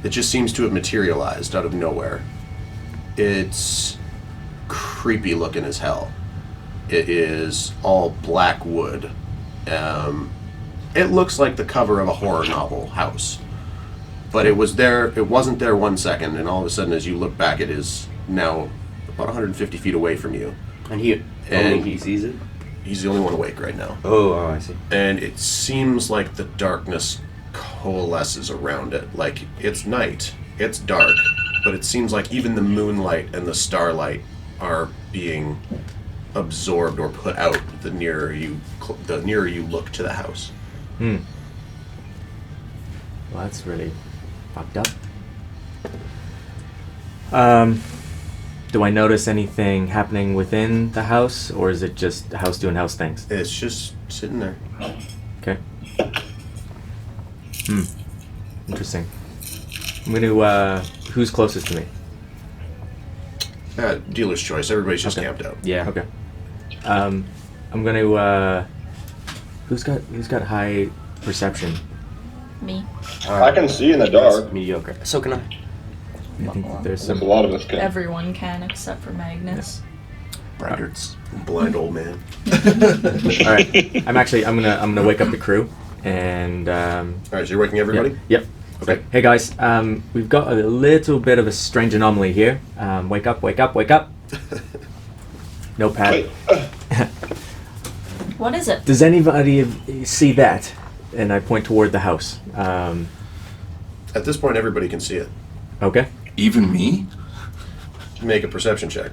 It just seems to have materialized out of nowhere. It's creepy looking as hell. It is all black wood. It looks like the cover of a horror novel house. But it was there, it wasn't there 1 second, and all of a sudden as you look back, it is now about 150 feet away from you. And only he sees it? He's the only one awake right now. Oh, I see. And it seems like the darkness coalesces around it. Like, it's night, it's dark, but it seems like even the moonlight and the starlight are being absorbed or put out the nearer you look to the house. Well, that's really fucked up. Do I notice anything happening within the house, or is it just the house doing house things? It's just sitting there. Okay. Interesting. I'm gonna, who's closest to me? Dealer's choice. Everybody's just Okay. camped out. Yeah. Okay. I'm gonna, who's got high perception? Me. I can see in the dark. Mediocre. So can I. I think there's There's some. a lot of us can. Everyone can except for Magnus. Braggarts. Blind old man. All right. I'm gonna wake up the crew, and All right, so you're waking everybody? Yep. Okay. Hey guys, we've got a little bit of a strange anomaly here. Wake up, wake up, wake up. Notepad. What is it? Does anybody see that? And I point toward the house. At this point, everybody can see it. Okay. Even me? Make a perception check.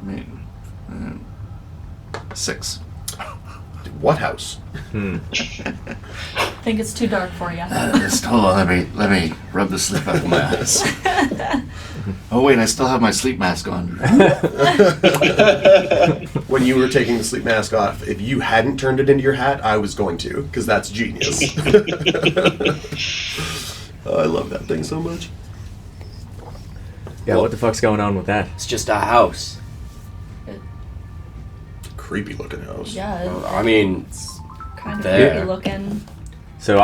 I mean, 6. What house? I think it's too dark for you. Just hold on, let me rub the sleep out of my eyes. Oh wait, I still have my sleep mask on. When you were taking the sleep mask off, if you hadn't turned it into your hat, I was going to, because that's genius. Oh, I love that thing so much. Yeah. What the fuck's going on with that? It's just a house. Creepy looking house. Yeah. I mean, It's kind of there. creepy looking. So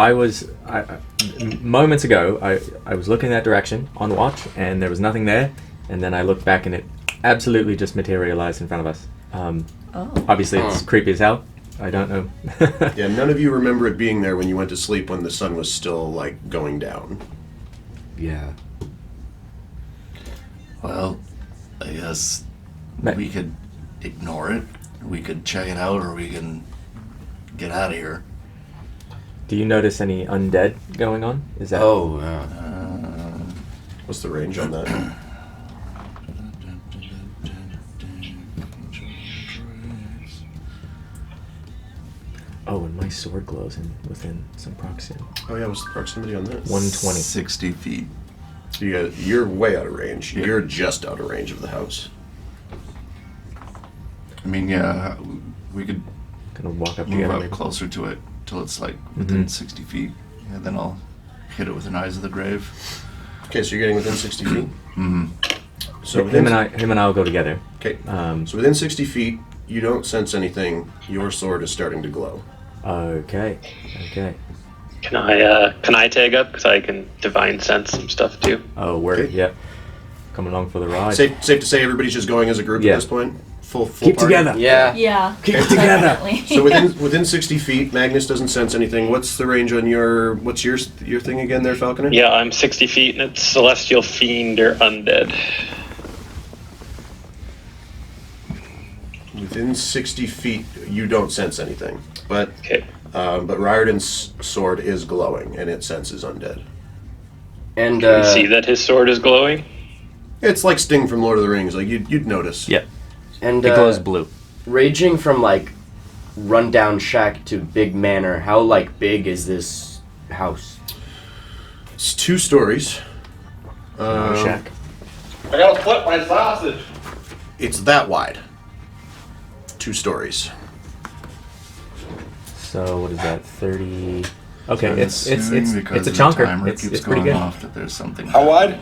moments ago, I was looking that direction on watch, and there was nothing there. And then I looked back, and it absolutely just materialized in front of us. Oh. Obviously, it's creepy as hell. I don't know. Yeah, none of you remember it being there when you went to sleep when the sun was still, like, going down. yeah. Well, I guess Ma- we could ignore it. We could check it out, or we can get out of here. Do you notice any undead going on? Is that? Oh, What's the range on that? Oh, and my sword glows within some proximity. Oh yeah, what's the proximity on that? 120. 60 feet. You're way out of range. You're just out of range of the house. I mean, yeah, we could Gonna walk up move together. up Maybe. closer to it till it's like within Mhm. 60 feet, and then I'll hit it with an Eyes of the Grave. Okay, so you're getting within 60 feet. Mm-hmm. So him and I will go together. Okay. Um, So within 60 feet, you don't sense anything. Your sword is starting to glow. Okay. Can I tag up? Because I can divine sense some stuff too. Oh, word. Okay. Yep. Coming along for the ride. Safe to say everybody's just going as a group Yeah. at this point. Full Keep party? together. yeah. Yeah. Keep it together. Definitely. So within 60 feet, Magnus doesn't sense anything. What's the range on what's your thing again there, Falconer? Yeah, I'm 60 feet and it's celestial fiend or undead. Within 60 feet, you don't sense anything. But Okay. Riordan's sword is glowing, and it senses undead. And Can you see that his sword is glowing? It's like Sting from Lord of the Rings. Like you'd notice. Yep. and It glows blue. ranging from like rundown shack to big manor. How like big is this house? It's 2 stories. Shack. I gotta flip my sausage. It's that wide. 2 stories. So what is that? 30. Okay, I'm it's assuming because it's a the chunker. timer It's keeps pretty going good. off that there's something. How wide?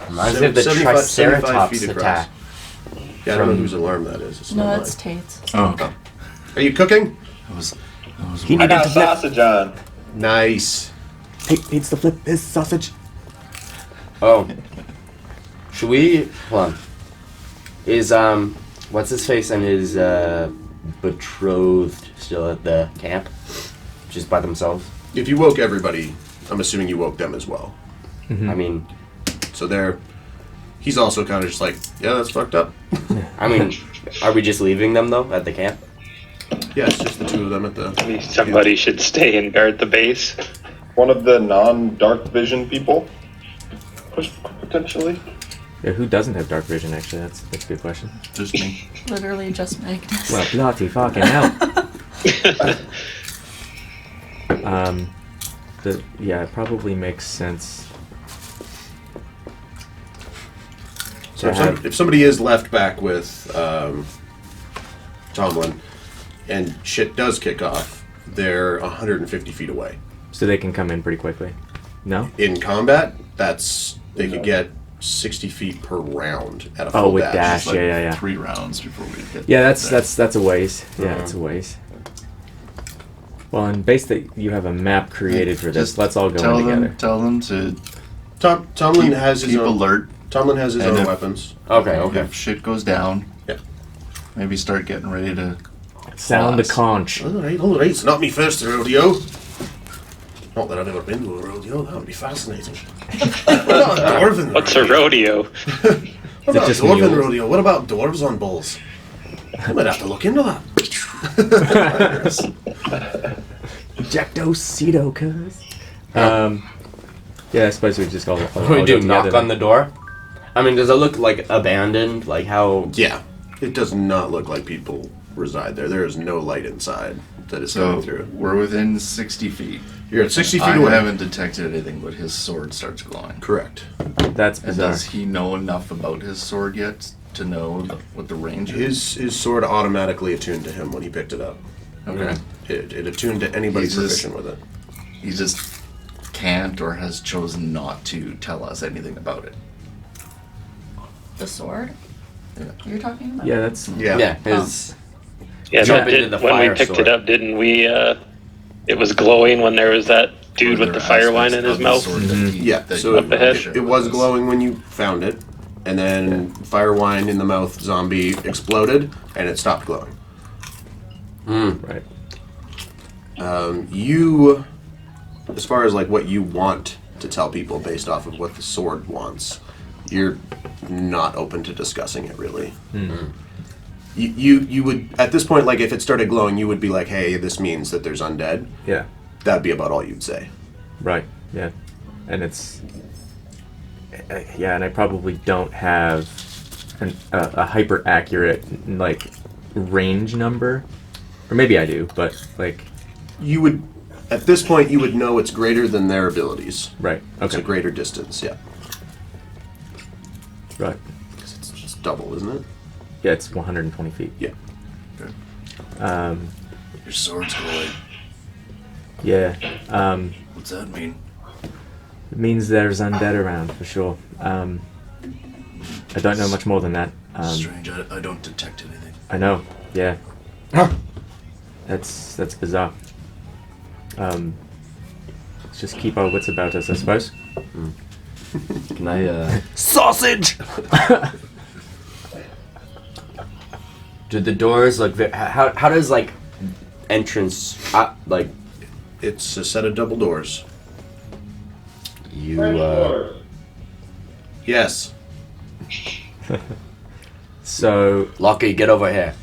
Reminds me of the 75 Triceratops feet across. attack. Yeah, I don't know From- whose alarm that is. It's No, not that's mine. Tate's. Oh, okay. Are you cooking? I was He I needed got to flip. sausage on. Nice. Pete needs to flip his sausage. Oh. Should we hold on. Is what's his face and his betrothed still at the camp? Just by themselves? If you woke everybody, I'm assuming you woke them as well. Mm-hmm. I mean So he's also kind of just like, yeah, that's fucked up. are we just leaving them though at the camp? Yeah, it's just the 2 of them at the. Maybe somebody should stay and guard the base. One of the non-dark vision people, potentially. Yeah, who doesn't have dark vision? Actually, that's a good question. just me. Literally just Magnus. Well, bloody fucking hell. Yeah, it probably makes sense. So if somebody is left back with Tomlin, and shit does kick off, they're 150 feet away. So they can come in pretty quickly. No? In combat, they could get 60 feet per round at a full with dash. dash. It's like Yeah. 3 rounds before we get. Yeah, there. that's a ways. Yeah, it's a ways. Well, and based that you have a map created for this, Just let's all go in together. Tell them to Tomlin has his keep own. alert. Tomlin has his And own if- weapons. Okay. If shit goes down, Yeah. maybe start getting ready to. Sound the Class. conch. All right. It's not me first rodeo. Not that I've ever been to a rodeo. That would be fascinating. What about a dwarven What's a rodeo? rodeo? What about a just dwarven mules? rodeo? What about dwarves on bulls? I might have to look into that. Ejecto-cedo, cuz. Yeah, I suppose we just all We go do together knock then. on the door. I mean, does it look like abandoned? Like how? Yeah, it does not look like people reside there. There is no light inside that is So coming through. we're within 60 feet. You're at 60 feet I away. haven't detected anything, but his sword starts glowing. Correct. That's And bizarre. does he know enough about his sword yet to know what the range is? His sword automatically attuned to him when he picked it up. Okay. It attuned to anybody He's just- proficient with it. He just can't or has chosen not to tell us anything about it. The sword? Yeah. You're talking about? Yeah, that's Yeah. His. Yeah, Jump that into the when we fire picked sword. it up, didn't we? It was glowing when there was that dude with the fire wine in his mouth. Yeah, That so you Up ahead. shared it with was us. glowing when you found it, and then fire wine in the mouth zombie exploded, and it stopped glowing. right. You, as far as like what you want to tell people based off of what the sword wants, you're not open to discussing it really. You would at this point, like if it started glowing, you would be like, hey, this means that there's undead. Yeah. That'd be about all you'd say. Right. Yeah. And it's yeah, and I probably don't have a hyper accurate like range number, or maybe I do, but like You would, at this point, you would know it's greater than their abilities. right. It's a Okay. greater distance, yeah. Right. It's double, isn't it? Yeah, it's 120 feet. Yeah. Your sword's glowing. Yeah. What's that mean? It means there's undead around for sure. I don't know much more than that. Strange, I don't detect anything. I know. Yeah. That's bizarre. Let's just keep our wits about us, I suppose. Can I? Sausage. Do the doors look? How does like entrance? Like It's a set of double doors. you? Yes. So Lockie, get over here.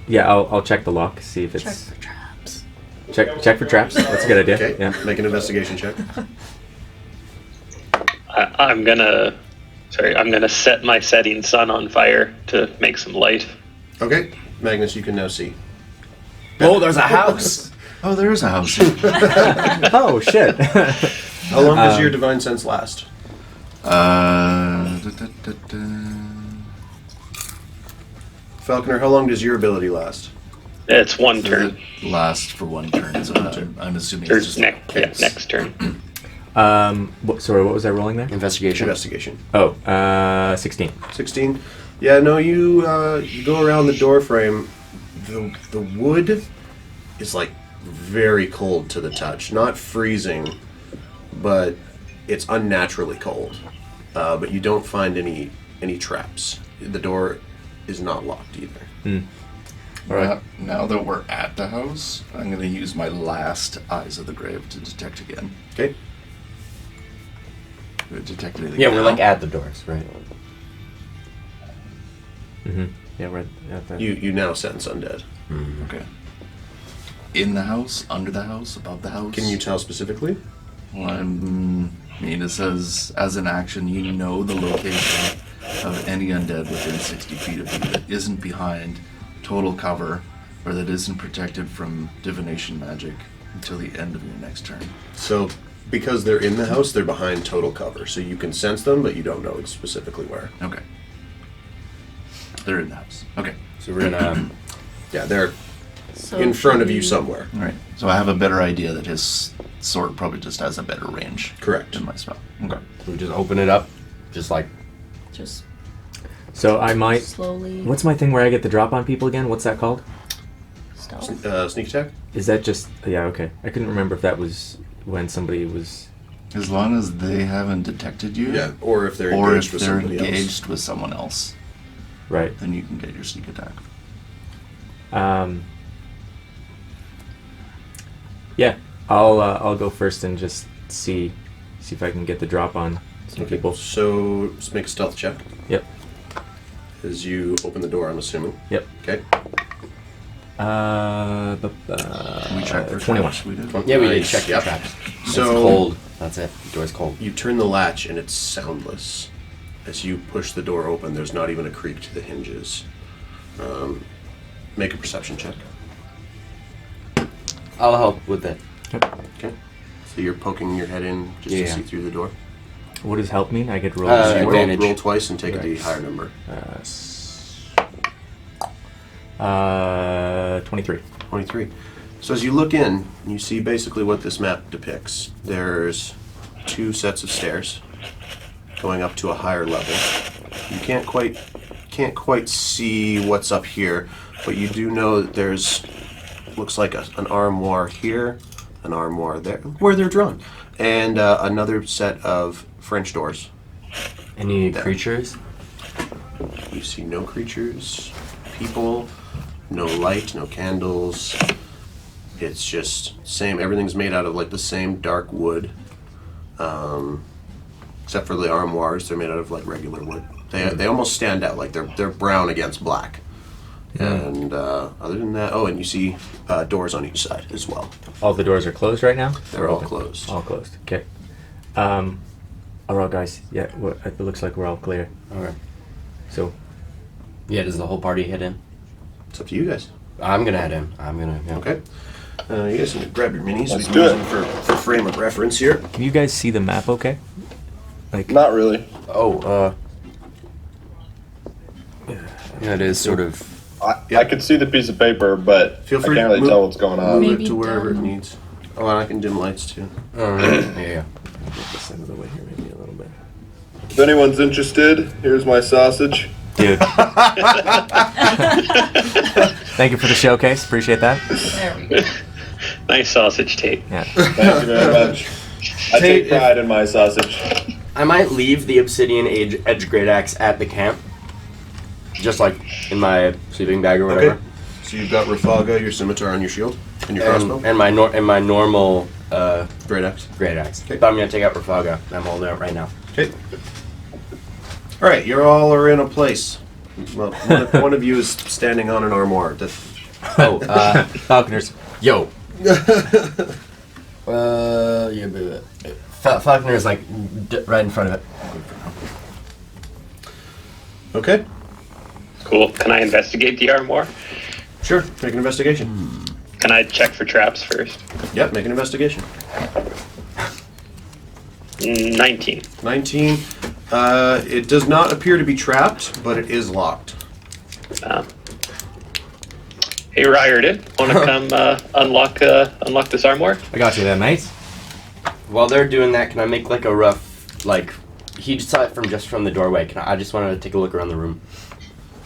yeah, I'll check the lock, see if it's Check for traps. check for traps. That's a good idea. Okay. Yeah. Make an investigation check. I'm gonna set my setting sun on fire to make some light. Okay. Magnus, you can now see. Oh, there's a house. Oh, there is a house. Oh shit. How long does your divine sense last? Falconer, how long does your ability last? It's one turn. Last for one turn, so I'm assuming Or it's just next turn. Sorry, what was I rolling there? Investigation. Investigation. Oh, 16. 16. Yeah, no, you go around the door frame. The wood is like very cold to the touch. Not freezing, but it's unnaturally cold. But you don't find any traps. The door is not locked either. Alright. Now that we're at the house, I'm going to use my last Eyes of the Grave to detect again. Okay. Detect anything Yeah, we're now? like at the doors, right? Mm-hmm. Yeah, we're at the... You now sense undead. Okay. In the house, under the house, above the house? Can you tell specifically? Well, I mean, it says, as an action, you know the location of any undead within 60 feet of you that isn't behind total cover or that isn't protected from divination magic Until the end of your next turn. So, because they're in the house, they're behind total cover. So you can sense them, but you don't know specifically where. Okay. They're in the house. Okay. So we're gonna. Yeah, they're So in front of should you we- somewhere. All right. So I have a better idea that his sword probably just has a better range Correct. than my spell. Okay. We just open it up, just like. Just So I might. slowly. What's my thing where I get the drop on people again? What's that called? Stealth. Sneak attack? Is that just? Yeah, okay. I couldn't remember if that was when somebody was. As long as they haven't detected you, Yeah, or if they're or engaged if with they're somebody engaged else. with someone else, Right. then you can get your sneak attack. Yeah, I'll go first and just see if I can get the drop on some Okay, people. so just make a stealth check Yep. as you open the door, I'm assuming. Yep. Okay. Can we check for 21. traps? We did. Yeah, we did Nice, check the yep. traps. It's So- cold. That's it. The door's cold. You turn the latch and it's soundless. As you push the door open, there's not even a creak to the hinges. Make a perception check. I'll help with it. Okay. So you're poking your head in just to Yeah. see through the door. What does help mean? I get roll. Uh, So you advantage. roll twice and take the Right. higher number. 23. 23. So as you look in, you see basically what this map depicts. There's 2 sets of stairs going up to a higher level. You can't quite see what's up here, but you do know that there's looks like an armoire here, an armoire there, where they're drawn, and another set of French doors. Any There. creatures? You see no creatures, people, no light, no candles. It's just same. Everything's made out of like the same dark wood, except for the armoires. They're made out of like regular wood. They almost stand out, like they're brown against black. And other than that, and you see doors on each side as well. All the doors are closed right now? They're all Open? closed. All closed. Okay. All right, guys. Yeah, it looks like we're all clear. Okay. So, Yeah, does the whole party head in? It's up to you guys. I'm gonna head in. I'm gonna. Yeah. Okay. You guys can grab your minis. Let's We can do use it. them for frame of reference here. can you guys see the map okay? Like, Not really. Oh, yeah, it is sort of. I could see the piece of paper, but Feel I free can't to really move- tell what's going on. Move Maybe it to wherever it dim. needs. Oh, and I can dim lights too. Yeah. get this out of the way here maybe a little bit. If anyone's interested, here's my sausage. Dude. Thank you for the showcase. Appreciate that. There we go. Nice sausage tape. Yeah. Thank you very much. I take pride in my sausage. I might leave the obsidian edge great axe at the camp, just like in my sleeping bag or whatever. Okay. So you've got Rafaga, your scimitar, and your shield, and your crossbow. And my normal Great axe. great axe. Okay. But I'm gonna take out Rafaga. I'm holding it right now. Okay. All right, you all are in a place. Well, one of you is standing on an armoire. Oh, Falconers. Yo. Yeah, Falconer is like right in front of it. Okay. Cool. Can I investigate the Amour? Sure. Make an investigation. Can I check for traps first? Yep. Make an investigation. 19. 19. It does not appear to be trapped, but it is locked. Hey, Riordan, want to come unlock this Amour? I got you there, mate. While they're doing that, can I make like a rough, like, he saw it from the doorway. I just wanted to take a look around the room.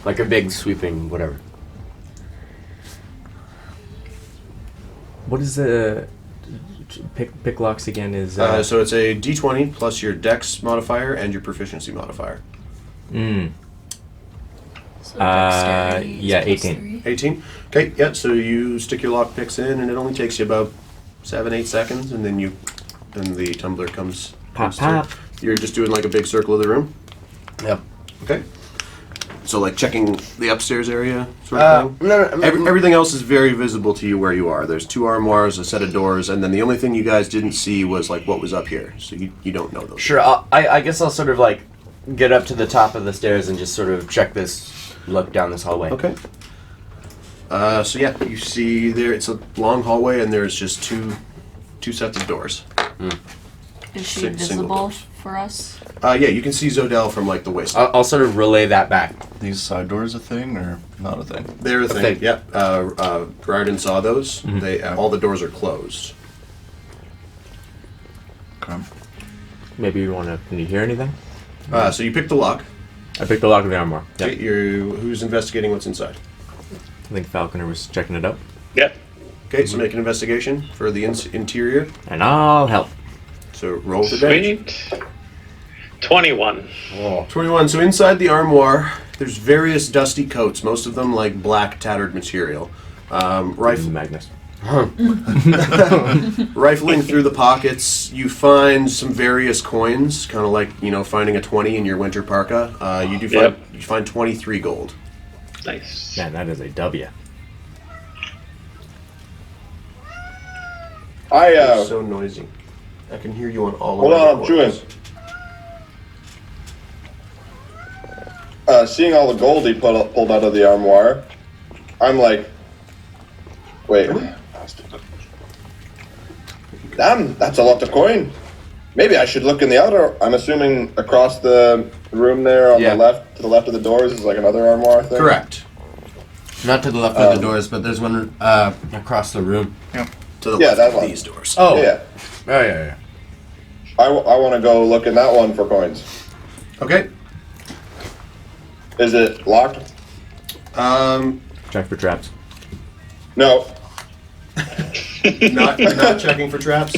Like a big sweeping whatever. What is the pick locks again? Is So it's a D20 plus your Dex modifier and your proficiency modifier. So dexterity is yeah, plus 18. 3. 18. Okay. Yeah. So you stick your lock picks in, and it only takes you about 7-8 seconds, and then the tumbler comes. Pop, comes pop. through. You're just doing like a big circle of the room. Yep. Okay. So like checking the upstairs area sort of thing? No. Everything else is very visible to you where you are. There's 2 armoires, a set of doors, and then the only thing you guys didn't see was like what was up here. So you don't know those. Sure. I guess I'll sort of like get up to the top of the stairs and just sort of check this, look down this hallway. Okay. So yeah, you see there. It's a long hallway, and there's just two sets of doors. Is she Single visible doors. for us? Yeah, you can see Zodell from like the waist. I'll sort of relay that back. These side doors a thing or not a thing? They're a thing. thing. Yep. Rarden saw those. They all the doors are closed. Okay. Maybe you want to. Can you hear anything? So you pick the lock. I picked the lock of the armoire. Yeah. Okay, who's investigating what's inside? I think Falconer was checking it out. Yep. Okay, so make an investigation for the interior. And I'll help. So roll the damage. Sweet. 21. 21. So inside the armoire, there's various dusty coats, most of them like black tattered material. Magnus. Rifling through the pockets, you find some various coins, kind of like, finding a 20 in your winter parka. You find 23 gold. Nice. Man, that is a W. It's so noisy. I can hear you on all Hold of the on, I'm chewing. Seeing all the gold he pulled out of the armoire, I'm like, wait. Damn, that's a lot of coin. Maybe I should look in the other. I'm assuming across the room there on Yeah. the left, to the left of the doors, is like another armoire thing. Correct. Not to the left of the doors, but there's one across the room. To the Yeah, left that of one. these doors. Oh. Yeah, Oh, yeah. I want to go look in that one for coins. Okay. Is it locked? Check for traps. No. Not checking for traps.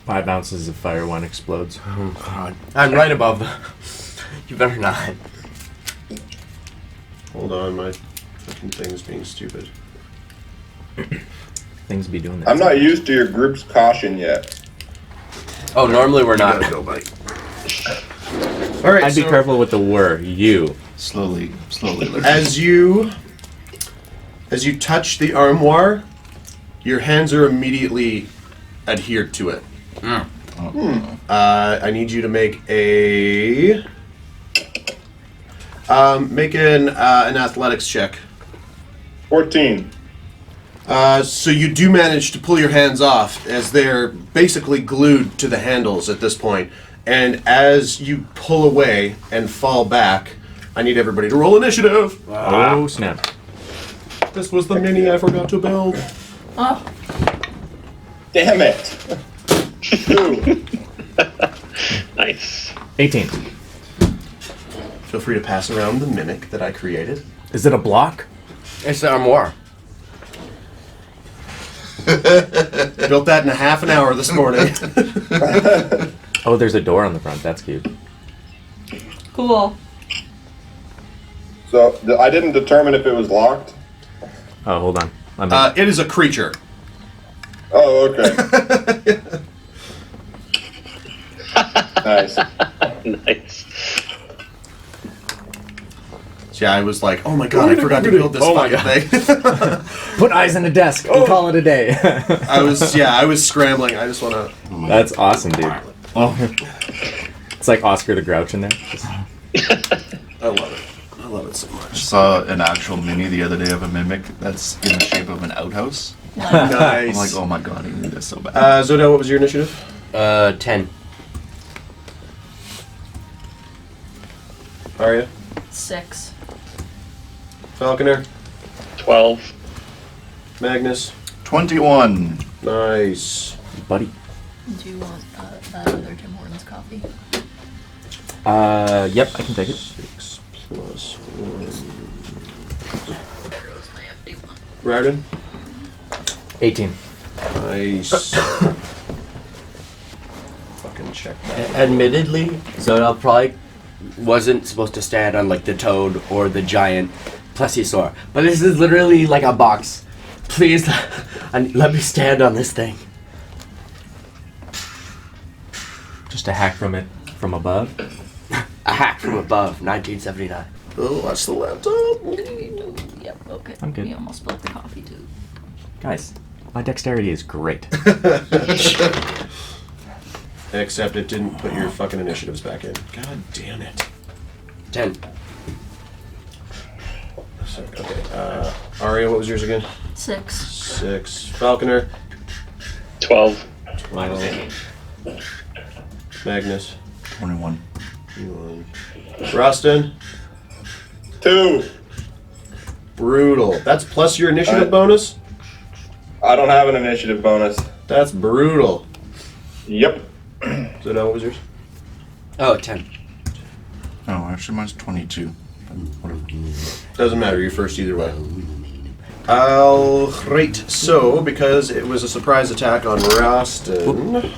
5 ounces of fire, 1 explodes. Oh, God. I'm right above the... You better not. Hold on, my fucking thing's being stupid. Things be doing that. I'm not used to your group's caution yet. Oh, normally we're not. Gotta go, buddy. All right. I'd be careful with the word. You. Slowly learning. As you touch the armoire, your hands are immediately adhered to it. I need you to make an athletics check. 14. So you do manage to pull your hands off, as they're basically glued to the handles at this point. And as you pull away and fall back, I need everybody to roll initiative. Oh, snap. This was the mini I forgot to build. Oh, Damn it. 2. Nice. 18. Feel free to pass around the mimic that I created. Is it a block? It's the armoire. Built that in a half an hour this morning. Oh, there's a door on the front. That's cute. cool. So I didn't determine if it was locked. Oh, hold on. It is a creature. Oh, okay. Nice. Nice. So yeah, I was like, oh my god, I forgot to build this fucking thing. Put eyes on the desk. We'll call it a day. I was scrambling. I just want to... That's awesome, dude. Oh, It's like Oscar the Grouch in there. I love it. I love it so I much. saw an actual mini the other day of a mimic that's in the shape of an outhouse. I'm Nice. like, oh my god, I need this so bad. Zodell, what was your initiative? 10. Arya? 6. Falconer? 12. Magnus? 21. Nice. Buddy. Do you want that other Tim Hortons coffee? Yep, I can take it. 6 plus 1. There goes my empty one. Rarden? 18. Nice. Fucking check that. Admittedly, Zodel probably wasn't supposed to stand on like the toad or the giant plesiosaur, but this is literally like a box. Please, let me stand on this thing. Just a hack from it from above. A hack from above, 1979. Oh, that's the laptop. Yep, okay. I'm good. We almost spilled the coffee too. Guys, my dexterity is great. Except it didn't put your fucking initiatives back in. God damn it. 10. Okay. Aria, what was yours again? 6. 6. Falconer. 12. 12. Magnus. 21. 1. Roston. 2. Brutal. That's plus your initiative bonus? I don't have an initiative bonus. That's brutal. Yep. So now what was yours? Oh, 10. Oh, actually, mine's 22. But whatever. Doesn't matter, you're first either way. Alright, so because it was a surprise attack on Roston,